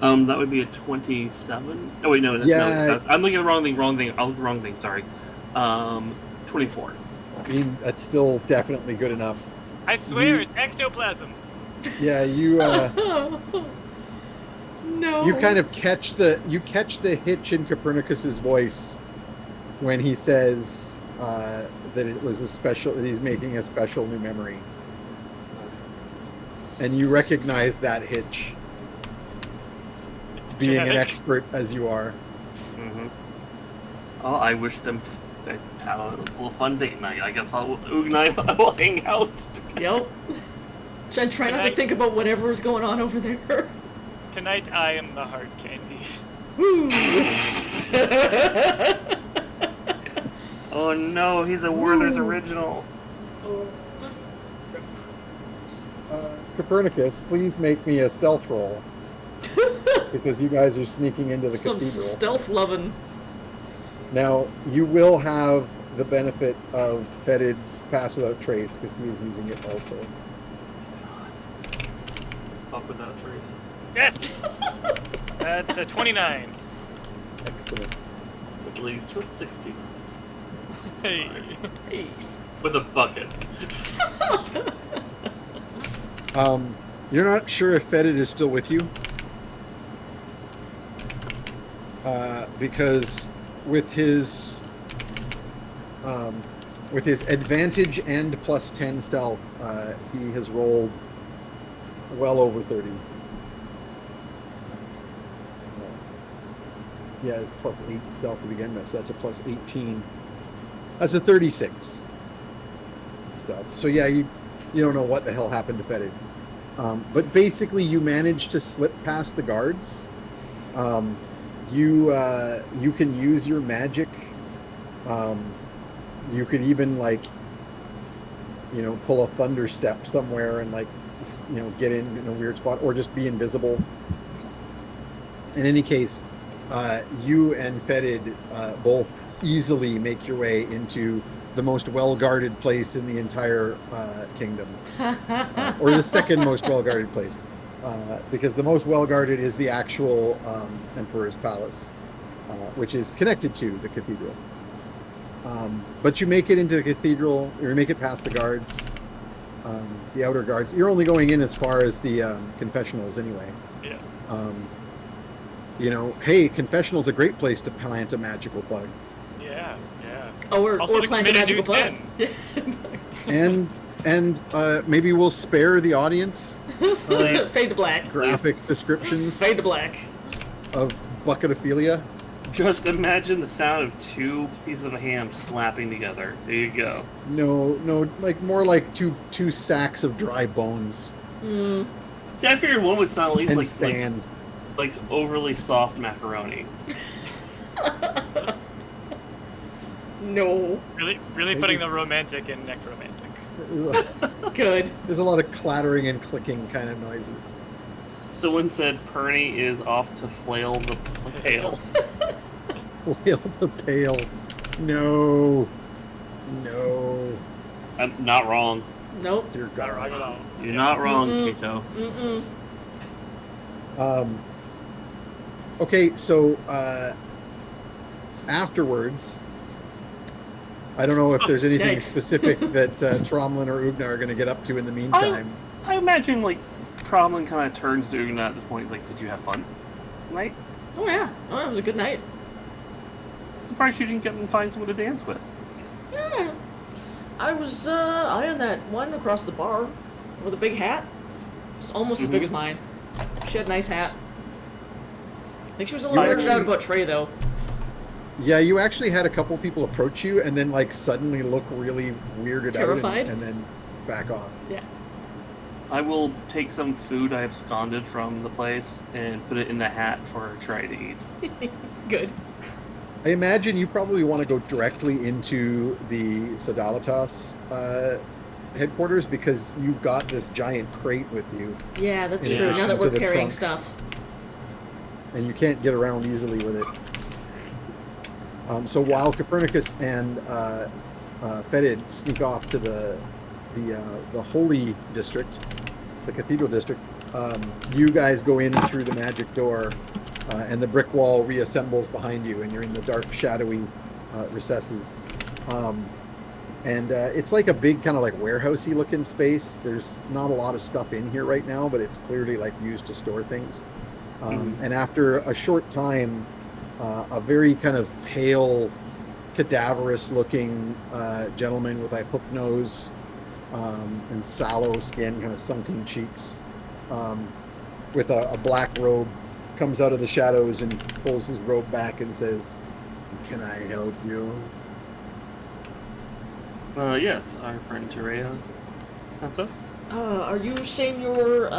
That would be a 27. Oh wait, no, Yeah. I'm looking at the wrong thing. I'll look at the wrong thing. Sorry. 24. I mean, that's still definitely good enough. I swear, it's ectoplasm. Yeah, you No. you kind of catch the hitch in Copernicus's voice when he says that it was that he's making a special new memory, and you recognize that hitch, It's being an genetic. expert as you are. Mm-hmm. Oh, I wish them have a little fun date night. I guess Oog and I will hang out. Yep. Try not to Tonight- think about whatever is going on over there. Tonight I am the hard candy. Woo. Oh no, he's a Werther's original. Copernicus, please make me a stealth roll. because you guys are sneaking into the Some cathedral. stealth loving. Now, you will have the benefit of Fetid's pass without trace, because he is using it also. Up without trace. Yes! That's a 29. Excellent. At least was 60. Hey. Hey. With a bucket. You're not sure if Fetid is still with you? Because with his advantage and plus 10 stealth, he has rolled well over 30. Yeah, it's plus 8 stealth to begin with, so that's a plus 18. That's a 36 stealth. So yeah, you don't know what the hell happened to Fetid. But basically you managed to slip past the guards. You can use your magic. You could even pull a thunder step somewhere and get in a weird spot, or just be invisible. In any case, you and Fetid both easily make your way into the most well-guarded place in the entire kingdom, or the second most well-guarded place, because the most well-guarded is the actual Emperor's Palace, which is connected to the cathedral. But you make it into the cathedral, or you make it past the guards, the outer guards. You're only going in as far as the confessionals anyway. Yeah. Hey, confessional's a great place to plant a magical bug. Yeah. Or Also to plant a commit a magical new bug. sin. And maybe we'll spare the audience Fade to black. graphic descriptions Fade to black. of bucketophilia. Just imagine the sound of two pieces of ham slapping together. There you go. No, more like two sacks of dry bones Mm. See, I figured one would sound at least and like sand. overly soft macaroni. No. Really putting the romantic in necromantic. Good. There's a lot of clattering and clicking kind of noises. Someone said Perny is off to flail the pail. Flail the pail. No. I'm not wrong. Nope. Dear Not wrong at God. all. You're not wrong, Mm-mm. Tito. Mm-mm. Okay, so afterwards, I don't know if there's anything Yikes. specific that Tromlin or Ugna are going to get up to in the meantime. I imagine Tromlin kind of turns to Ugna at this point. He's like, "Did you have fun tonight? Oh yeah. Oh, it was a good night. Surprised you didn't get and find someone to dance with." Yeah. I was eyeing that one across the bar with a big hat. It's almost as big as mine. She had a nice hat. I think she was a little weirded out about Trey though. Yeah, you actually had a couple people approach you and then suddenly look really weirded Terrified? out and then back off. Yeah. I will take some food I absconded from the place and put it in the hat for Trey to eat. Good. I imagine you probably want to go directly into the Sodalitas headquarters, because you've got this giant crate with you Yeah, that's In true. Now addition that to we're the carrying trunk. stuff. and you can't get around easily with it. So while Copernicus and Fetid sneak off to the holy district, the cathedral district, you guys go in through the magic door, and the brick wall reassembles behind you, and you're in the dark, shadowy recesses. And it's like a big kind of warehousey looking space. There's not a lot of stuff in here right now, but it's clearly used to store things. And after a short time, a very kind of pale, cadaverous looking gentleman with a hook nose and sallow skin, kind of sunken cheeks, with a black robe, comes out of the shadows and pulls his robe back and says, "Can I help you?" Yes, our friend Terea sent us. Are you Senor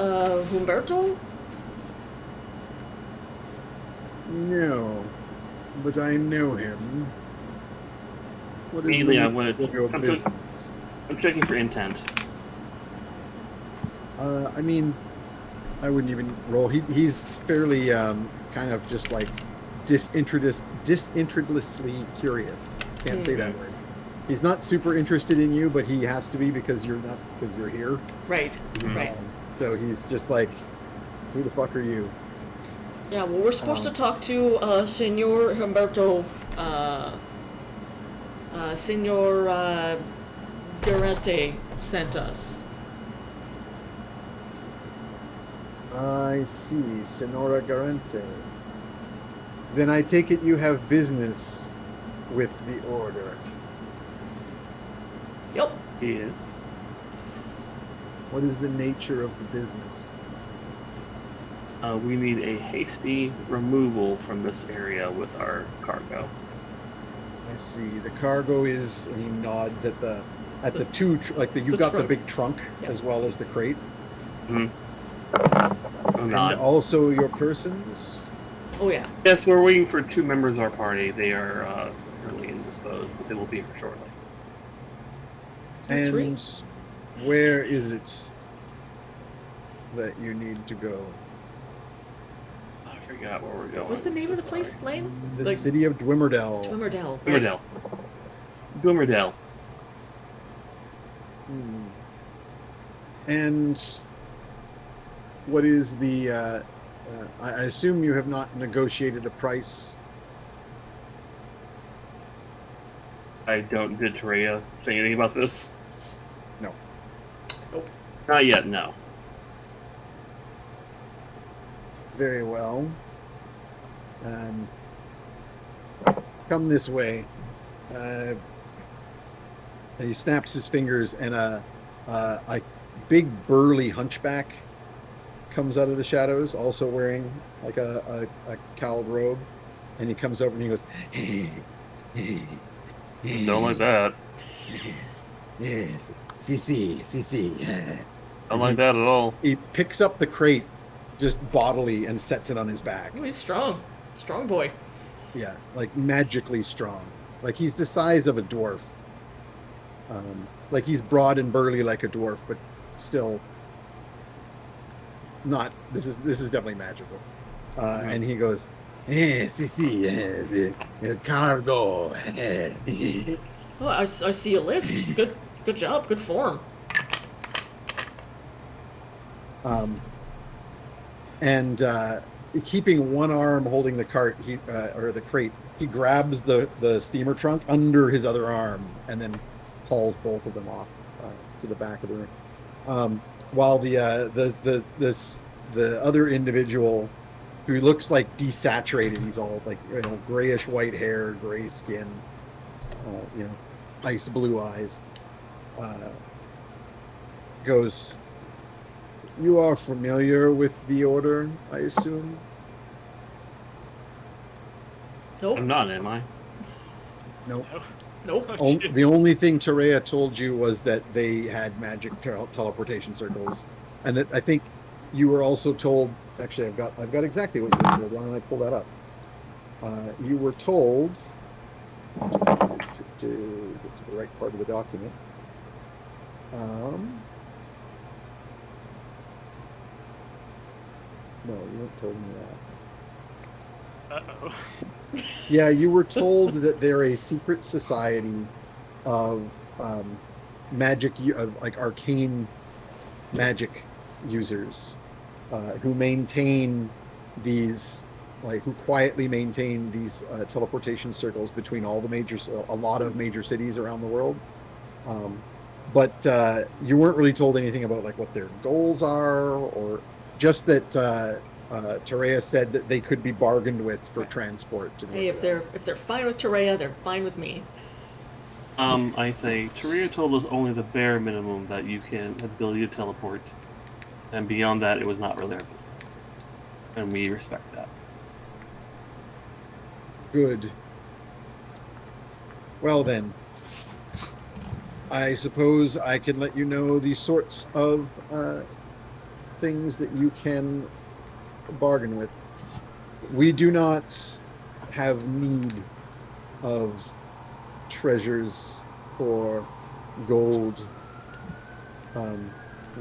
Humberto? No, but I know him. What is Immediately, the I wanted. nature of your I'm business? checking for intent. I mean, I wouldn't even roll. He's fairly kind of just like disinterestedly curious. Can't say that word. He's not super interested in you, but he has to be because you're here. Right. Right. So he's just like, who the fuck are you? Yeah. Well, we're supposed to talk to Senor Humberto. Senor Garante sent us. I see, Senora Garante. Then I take it you have business with the order. Yep. Yes. What is the nature of the business? We need a hasty removal from this area with our cargo. I see. The cargo is, and he nods at the two, you've got trunk. the big trunk Yeah. as well as the crate, I'm and not. also your persons. Oh yeah. Yes, we're waiting for 2 members of our party. They are currently indisposed, but they will be here shortly. Three. And where is it that you need to go? I forgot where we're going. What's the I'm name so of the place? sorry. Lane? The city of Dwimmerdell. Dwimmerdell. Dwimmerdell. Dwimmerdell. And what is the? I assume you have not negotiated a price. I don't. Did Terea say anything about this? No. Nope. Not yet. No. Very well. Come this way. He snaps his fingers, and a big burly hunchback comes out of the shadows, also wearing like a cowled robe, and he comes over and he goes, Don't like that. Yes, CC. Don't like that at all. He picks up the crate just bodily and sets it on his back. Oh, he's strong. Strong boy. Yeah, like magically strong. Like he's the size of a dwarf. Like he's broad and burly like a dwarf, but still not. This is definitely magical. And he goes, the cargo. Oh, I see a lift. Good job. Good form. And keeping one arm holding the cart, or the crate, he grabs the steamer trunk under his other arm and then hauls both of them off to the back of the room. While the other individual, who looks like desaturated, he's all like grayish white hair, gray skin, ice blue eyes, goes, "You are familiar with the order, I assume?" Nope. I'm not, am I? Nope. Nope. The only thing Terea told you was that they had magic teleportation circles, and that I think you were also told. Actually, I've got exactly what you were told. Why don't I pull that up? You were told to get to the right part of the document. No, you weren't told me that. Uh-oh. Yeah, you were told that they're a secret society of magic, of like arcane magic users who maintain these, who quietly maintain these teleportation circles between a lot of major cities around the world. But you weren't really told anything about what their goals are, or just that Terea said that they could be bargained with for transport. Hey, if they're fine with Terea, they're fine with me. I say, Terea told us only the bare minimum, that you have the ability to teleport. And beyond that, it was not really our business. And we respect that. Good. Well then, I suppose I can let you know the sorts of things that you can bargain with. We do not have need of treasures or gold.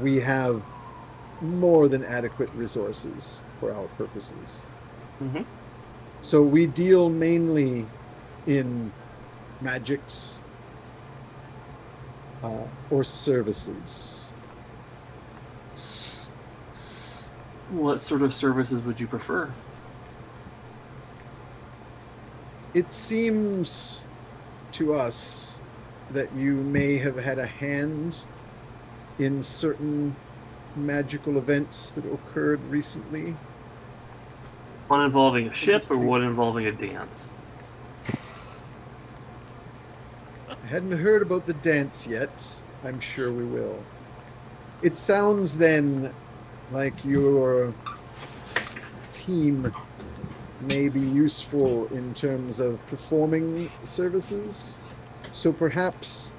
We have more than adequate resources for our purposes. Mm-hmm. So we deal mainly in magics or services. What sort of services would you prefer? It seems to us that you may have had a hand in certain magical events that occurred recently. One involving a ship or one involving a dance? I hadn't heard about the dance yet. I'm sure we will. It sounds then like your team may be useful in terms of performing services. So perhaps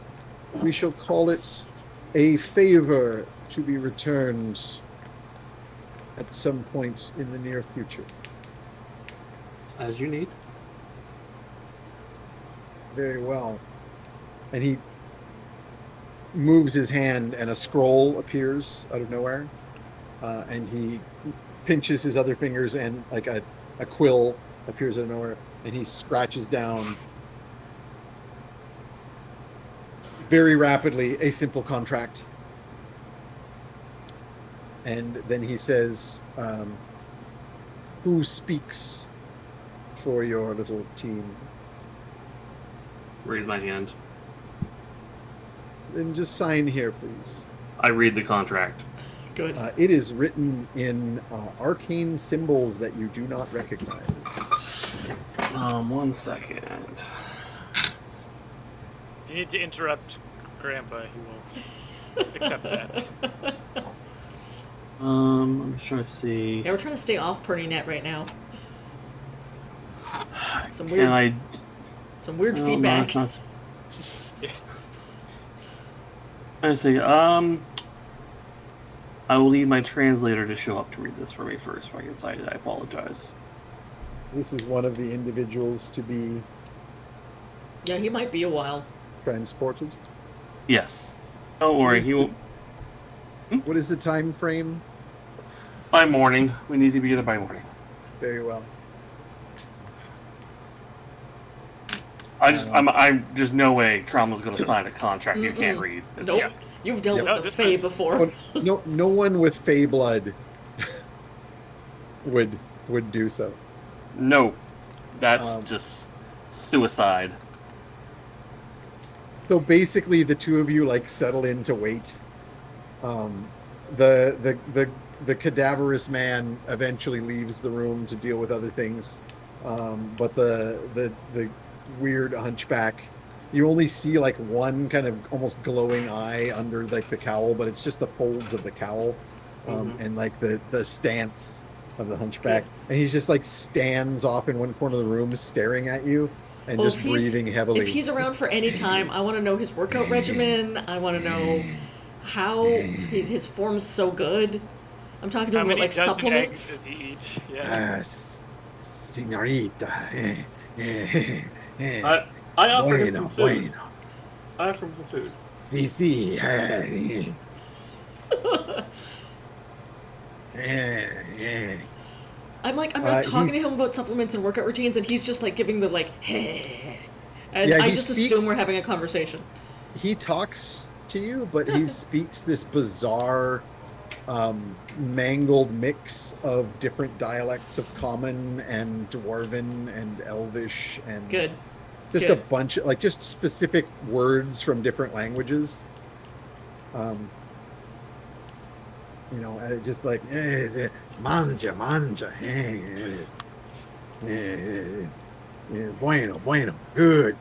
we shall call it a favor to be returned at some point in the near future. As you need. Very well. And he moves his hand and a scroll appears out of nowhere. And he pinches his other fingers and like a quill appears out of nowhere. And he scratches down very rapidly a simple contract. And then he says, who speaks for your little team? Raise my hand. Then just sign here, please. I read the contract. Good. It is written in arcane symbols that you do not recognize. 1 second. If you need to interrupt Grandpa, he will accept that. I'm just trying to see. Yeah, we're trying to stay off PernyNet right now. Some weird No, feedback. it's not. Yeah. I see. I will need my translator to show up to read this for me first if I can cite it. I apologize. This is one of the individuals to be Yeah, he might be a while. transported. Yes. Don't worry. He will. What is the time frame? By morning. We need to be there by morning. Very well. There's no way Trauma's going to sign a contract you can't read. Nope. Yeah. You've dealt No, with the this Fae was- before. Well, no one with Fey blood would do so. No. That's Um, just suicide. So basically, the two of you like settle in to wait. The cadaverous man eventually leaves the room to deal with other things, but the weird hunchback, you only see like one kind of almost glowing eye under like the cowl, but it's just the folds of the cowl, and like the stance of the hunchback, and he's just like stands off in one corner of the room staring at you and Well, just breathing heavily. If he's around for any time, I want to know his workout regimen. I want to know how his form's so good. I'm talking to How him about many like dozen eggs supplements. does he eat? Yeah. Senorita. I offer him some food. bueno. I offer him some food. Sí, sí. I'm like talking to he's- him about supplements and workout routines, and he's just like giving the like, and Yeah, I he just speaks- assume we're having a conversation. He talks to you, but he speaks this bizarre, mangled mix of different dialects of Common and Dwarven and Elvish and Good. just Good. a bunch of like just specific words from different languages. Just like manja, bueno, good,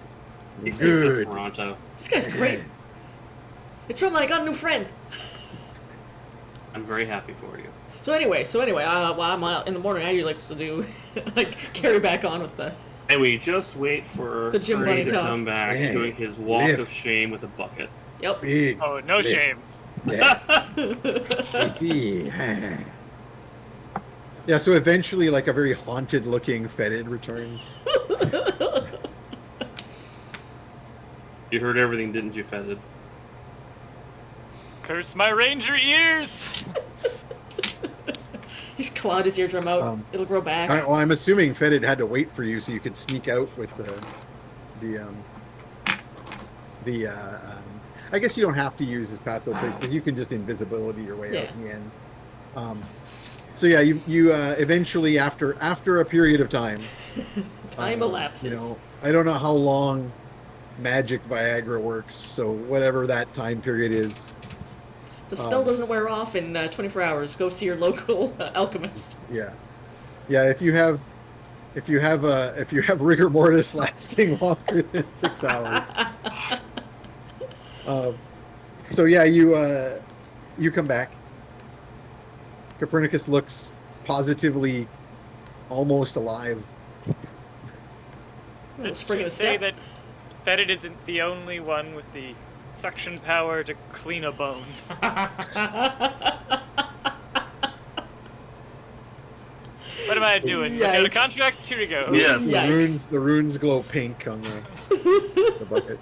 He speaks good. Esperanto. This guy's great. Hey, Trump, I got a new friend. I'm very happy for you. So anyway, while I'm out in the morning, I usually like to do like carry back on with the. And we just wait for The Jim Ernie Bunny to talk. come back, Yeah. doing his walk Live. of shame with a bucket. Yep. Big. Oh, no big. shame. Yeah. See. Yeah, so eventually, like a very haunted-looking Fetid returns. You heard everything, didn't you, Fetid? Curse my ranger ears! He's clawed his eardrum out. It'll grow back. I'm assuming Fetid had to wait for you so you could sneak out with I guess you don't have to use his passive place because you can just invisibility your way out in the end. So yeah, you eventually after a period of time, time elapses. I don't know how long magic Viagra works, so whatever that time period is. The spell doesn't wear off in 24 hours. Go see your local alchemist. Yeah. If you have rigor mortis lasting longer than 6 hours. So yeah, you come back. Copernicus looks positively almost alive. Let's just say that Fetid isn't the only one with the suction power to clean a bone. What am I doing? Look at a contract? Here we go. Yes. The runes glow pink on the bucket.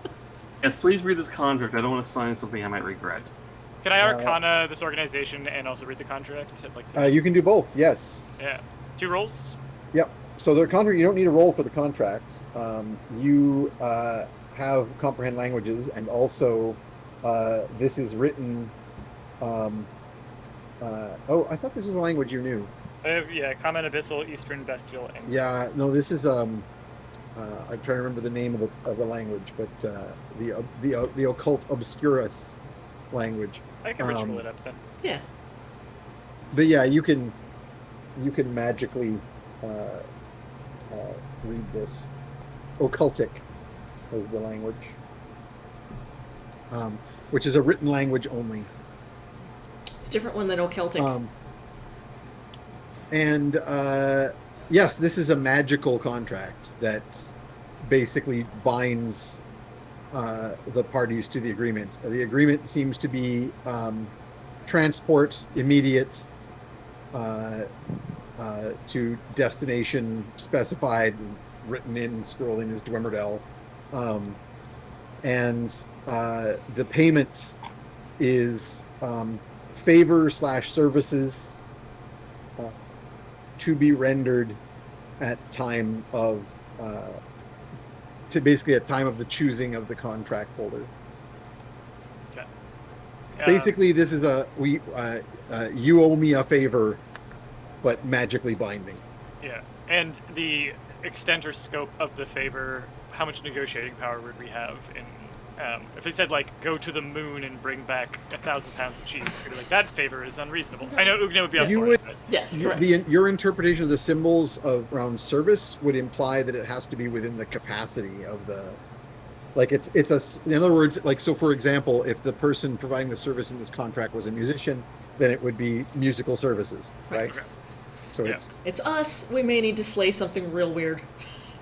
Yes, please read this contract. I don't want to sign something I might regret. Can I Arcana this organization and also read the contract? I'd like to. You can do both, yes. Yeah. 2 rolls? Yep. So the contract, you don't need a roll for the contract. You have comprehend languages, and also this is written. I thought this was a language you knew. Yeah, Common, Abyssal, Eastern, Bestial, and... Yeah, no, this is I'm trying to remember the name of the language, but the occult obscurus language. I can ritual it up then. Yeah. But yeah, you can magically read this. Occultic is the language, which is a written language only. It's a different one than Occultic. Yes, this is a magical contract that basically binds the parties to the agreement. The agreement seems to be transport immediate to destination specified, written in, scrolling as Dwemmerdell. And the payment is favor/services to be rendered at time of at time of the choosing of the contract holder. Okay. Basically, this is you owe me a favor, but magically binding. Yeah, and the extent or scope of the favor, how much negotiating power would we have in? If they said, like, go to the moon and bring back 1,000 pounds of cheese, you'd be like, that favor is unreasonable. I know Ugna would be up for it. But... Yes, correct. Your interpretation of the symbols around service would imply that it has to be within the capacity of the... Like, in other words, like, so for example, if the person providing the service in this contract was a musician, then it would be musical services, right? Okay. So it's us. We may need to slay something real weird.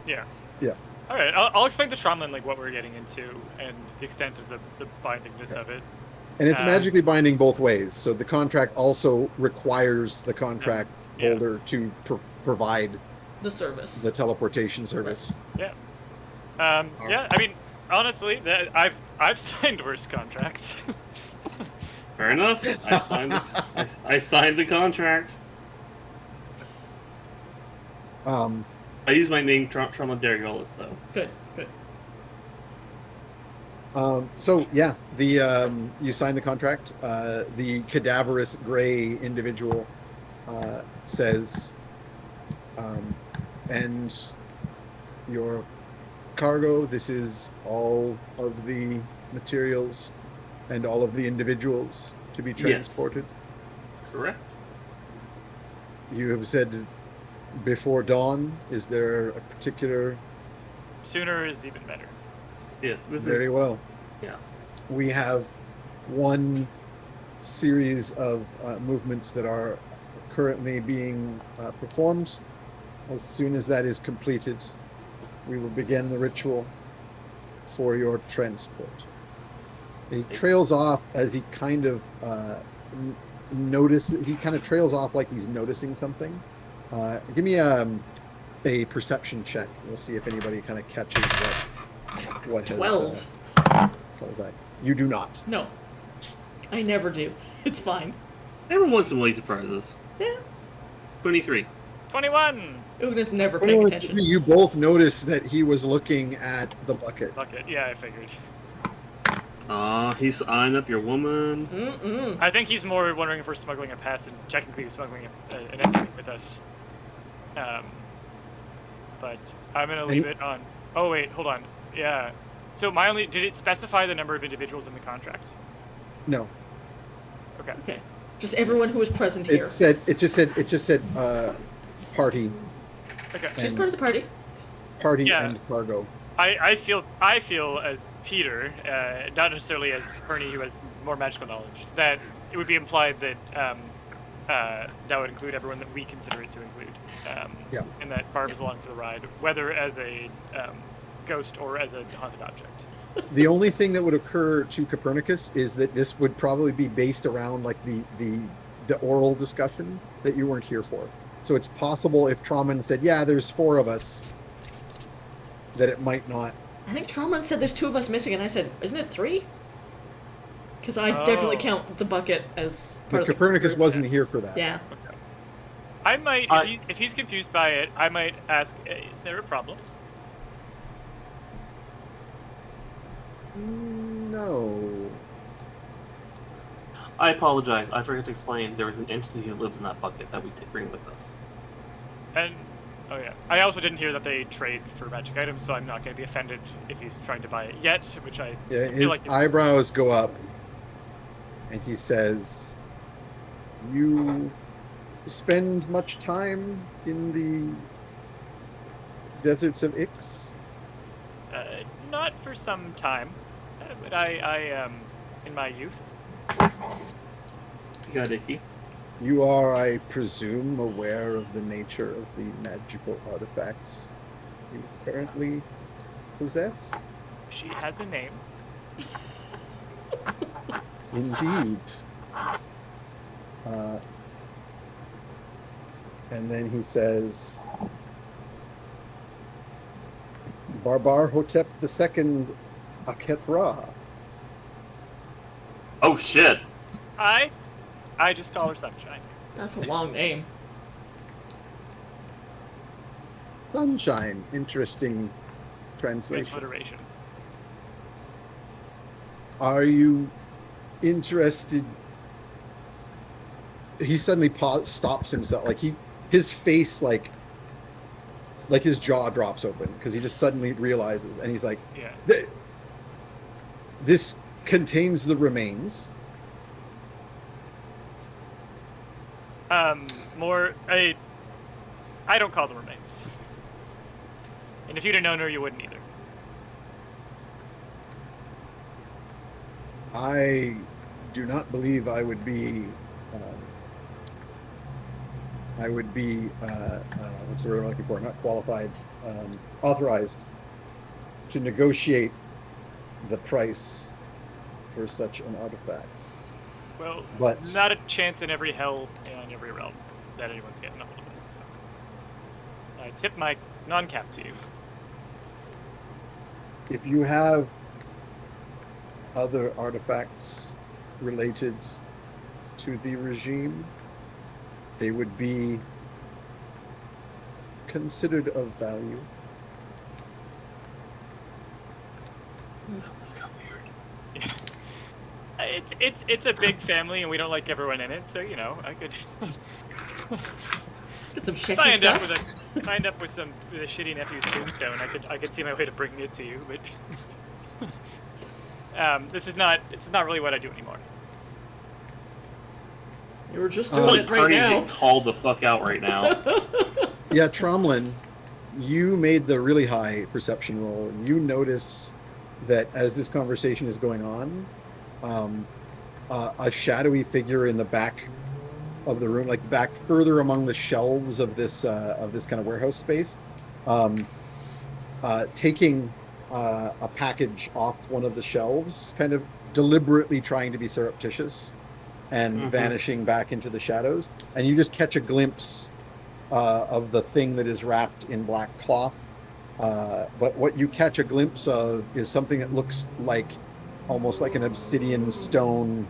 Yeah. Yeah. All right, I'll explain to Trauma and like what we're getting into and the extent of the bindingness of it. And it's magically binding both ways. So the contract also requires the contract holder to provide the service, the teleportation service. Yeah. Yeah. I mean, honestly, I've signed worse contracts. Fair enough. I signed the contract. I use my name, Trauma Dergolis, though. Good. So yeah, you sign the contract. The cadaverous gray individual says, and your cargo. This is all of the materials and all of the individuals to be transported. Yes. Correct. You have said before dawn. Is there a particular? Sooner is even better. Yes, this is very well. Yeah. We have one series of movements that are currently being performed. As soon as that is completed, we will begin the ritual for your transport. He trails off as he kind of trails off like he's noticing something. Give me a perception check. We'll see if anybody kind of catches what has 12. You do not. No, I never do. It's fine. Every once in a while he surprises. Yeah. 23. 21. Ugna's never paying attention. You both noticed that he was looking at the bucket. Bucket. Yeah, I figured. He's eyeing up your woman. Mm-mm. I think he's more wondering if we're smuggling a pass and technically smuggling an empty with us. But I'm gonna leave it on. Oh wait, hold on. Yeah. So did it specify the number of individuals in the contract? No. Okay. Okay. Just everyone who was present here. It just said party. Okay. She's part of the party. Party Yeah. and cargo. I feel as Peter, not necessarily as Ernie, who has more magical knowledge, that it would be implied that that would include everyone that we consider it to include. Yeah. And that Barb is along for the ride, whether as a ghost or as a haunted object. The only thing that would occur to Copernicus is that this would probably be based around like the oral discussion that you weren't here for. So it's possible if Trauman said, "Yeah, there's 4 of us," that it might not. I think Trauman said there's 2 of us missing, and I said, isn't it 3? Because I definitely count the bucket as part of the Copernicus group. wasn't here for that. Yeah. Okay. I might, if he's confused by it, I might ask, is there a problem? No. I apologize. I forgot to explain. There is an entity who lives in that bucket that we bring with us. And, oh yeah. I also didn't hear that they trade for magic items, so I'm not going to be offended if he's trying to buy it yet, which I Yeah, feel his like... eyebrows go up, and he says, "You spend much time in the deserts of Ix?" Not for some time, but I in my youth. You got Icky. You are, I presume, aware of the nature of the magical artifacts you currently possess? She has a name. Indeed. And then he says, Barbar Hotep II Aketra. Oh shit! I just call her Sunshine. That's a long name. Sunshine. Interesting translation. Alliteration. Are you interested? He suddenly stops himself. Like his face, like his jaw drops open because he just suddenly realizes, and he's like, Yeah. This contains the remains. I don't call them remains. And if you'd have known her, you wouldn't either. I do not believe I would be. What's the word I'm looking for? Not qualified. Authorized to negotiate the price for such an artifact. Well, But not a chance in every hell and every realm that anyone's getting a hold of this. So. I tip my non-cap to you. if you have other artifacts related to the regime, they would be considered of value. That's kind of weird. It's a big family, and we don't like everyone in it. So you know, I could Get some if I shaky end up stuff. with a shitty nephew's tombstone, I could see my way to bringing it to you. But this is not really what I do anymore. You were just I feel doing like it right Carney's now. getting called the fuck out right now. Yeah, Tromlin, you made the really high perception roll, and you notice that as this conversation is going on, a shadowy figure in the back of the room, like back further among the shelves of this kind of warehouse space, taking a package off one of the shelves, kind of deliberately trying to be surreptitious and vanishing back into the shadows, and you just catch a glimpse of the thing that is wrapped in black cloth. But what you catch a glimpse of is something that looks like almost like an obsidian stone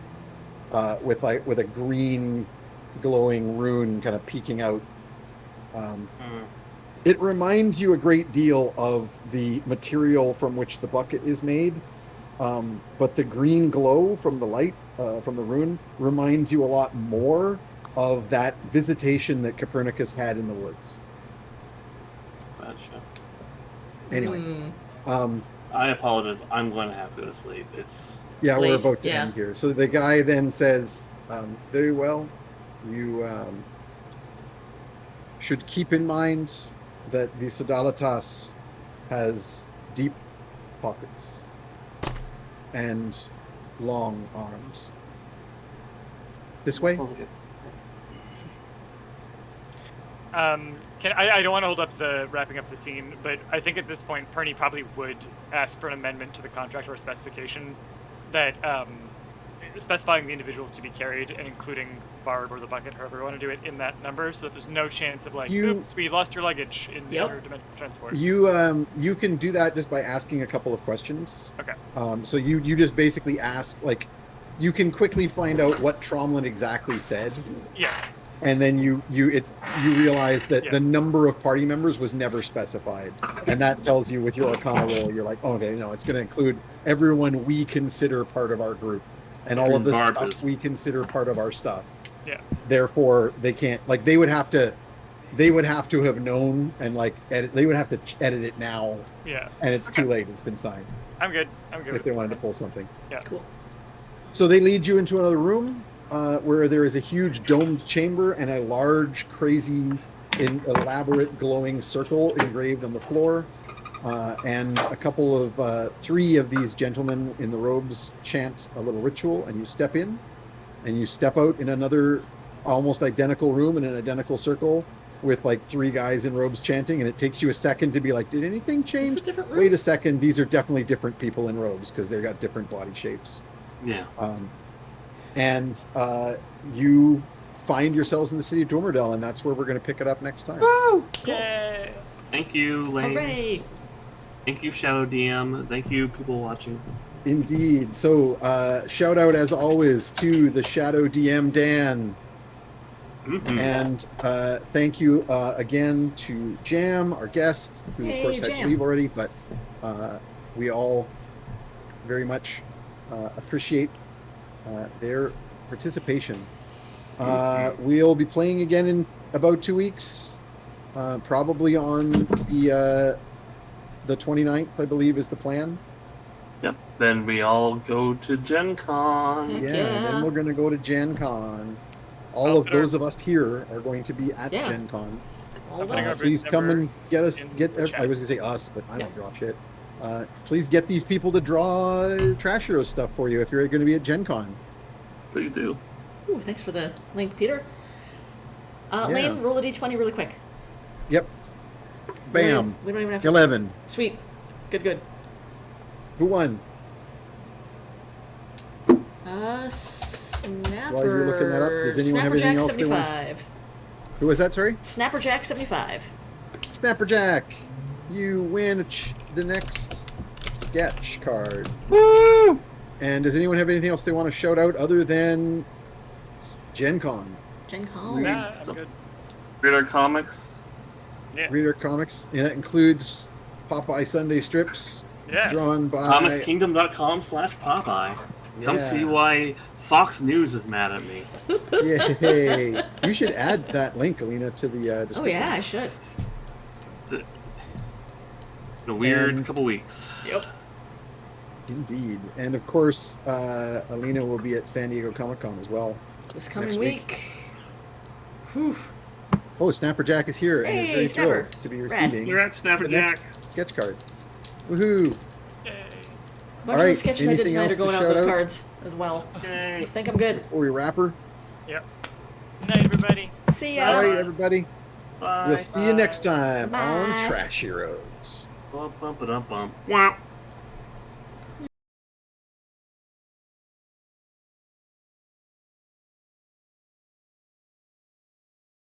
with a green glowing rune kind of peeking out It reminds you a great deal of the material from which the bucket is made, but the green glow from the light from the rune reminds you a lot more of that visitation that Copernicus had in the woods. Gotcha. Anyway, I apologize. I'm going to have to go to sleep. It's yeah, late. we're about to end here. So the guy then says, very well, you should keep in mind that the Sodalitas has deep pockets and long arms. This way? Sounds good. I don't want to hold up the wrapping up the scene, but I think at this point, Perny probably would ask for an amendment to the contract or specification that specifying the individuals to be carried and including Barb or the bucket, however you want to do it, in that number, so that there's no chance of like, oops, we lost your luggage in the interdimensional transport. You can do that just by asking a couple of questions. Okay. So you just basically ask, like, you can quickly find out what Tromlin exactly said. Yeah. And then you realize that the number of party members was never specified, and that tells you with your Arcana roll, you're like, okay, no, it's going to include everyone we consider part of our group, and all of the stuff we consider part of our stuff. Yeah. Therefore, they can't, like, they would have to have known and like they would have to edit it now. Yeah. And it's too late. It's been signed. I'm good. If they wanted to pull something. Yeah. Cool. So they lead you into another room. Where there is a huge domed chamber and a large, crazy, elaborate glowing circle engraved on the floor. And a couple of, 3 of these gentlemen in the robes chant a little ritual, and you step in, and you step out in another almost identical room in an identical circle with like 3 guys in robes chanting, and it takes you a second to be like, did anything change? Wait a second, these are definitely different people in robes because they've got different body shapes. Yeah. And you find yourselves in the city of Dormerdell, and that's where we're going to pick it up next time. Woo! Yay! Thank you, Lane. Hooray! Thank you, Shadow DM. Thank you, people watching. Indeed. So, shout out as always to the Shadow DM, Dan. Mm-hmm. And thank you again to Jam, our guest, who of course had to leave already, but we all very much appreciate their participation. We'll be playing again in about 2 weeks, probably on the 29th, I believe, is the plan. Yep. Then we all go to Gen Con. Yeah, and then we're going to go to Gen Con. All of those of us here are going to be at Gen Con. Please come and get us. I was going to say us, but I don't draw shit. Please get these people to draw Trash Hero stuff for you if you're going to be at Gen Con. Please do. Ooh, thanks for the link, Peter. Lane, roll a d20 really quick. Yep. Bam. We don't even have to... 11. Sweet. Good. Who won? Snapper... While you're looking that up, does anyone have anything else 75. Who was that, sorry? Snapperjack 75. Snapperjack, you win the next sketch card. Woo! And does anyone have anything else they want to shout out other than Gen Con? Gen Con? Nah, I'm good. Read our comics. Yeah. Read our comics. And that includes Popeye Sunday strips. Yeah. Drawn by... ComicsKingdom.com/Popeye. Come see why Fox News is mad at me. Yay. You should add that link, Alina, to the description. Oh, yeah, I should. In a weird couple weeks. Yep. Indeed. And of course, Alina will be at San Diego Comic-Con as well. This coming week. Whew. Oh, Snapperjack is here and is very Snapper. thrilled to be receiving You're at Snapperjack. sketch card. Woohoo! Yay. A bunch of the sketches I did tonight are going out those out? cards as well. Yay. I think I'm good. Before we wrap her. Yep. Good night, everybody. See ya. All right, everybody. Bye. We'll see you next time Bye. on Trash Heroes. Bum, bum, ba-dum, bum. Wow.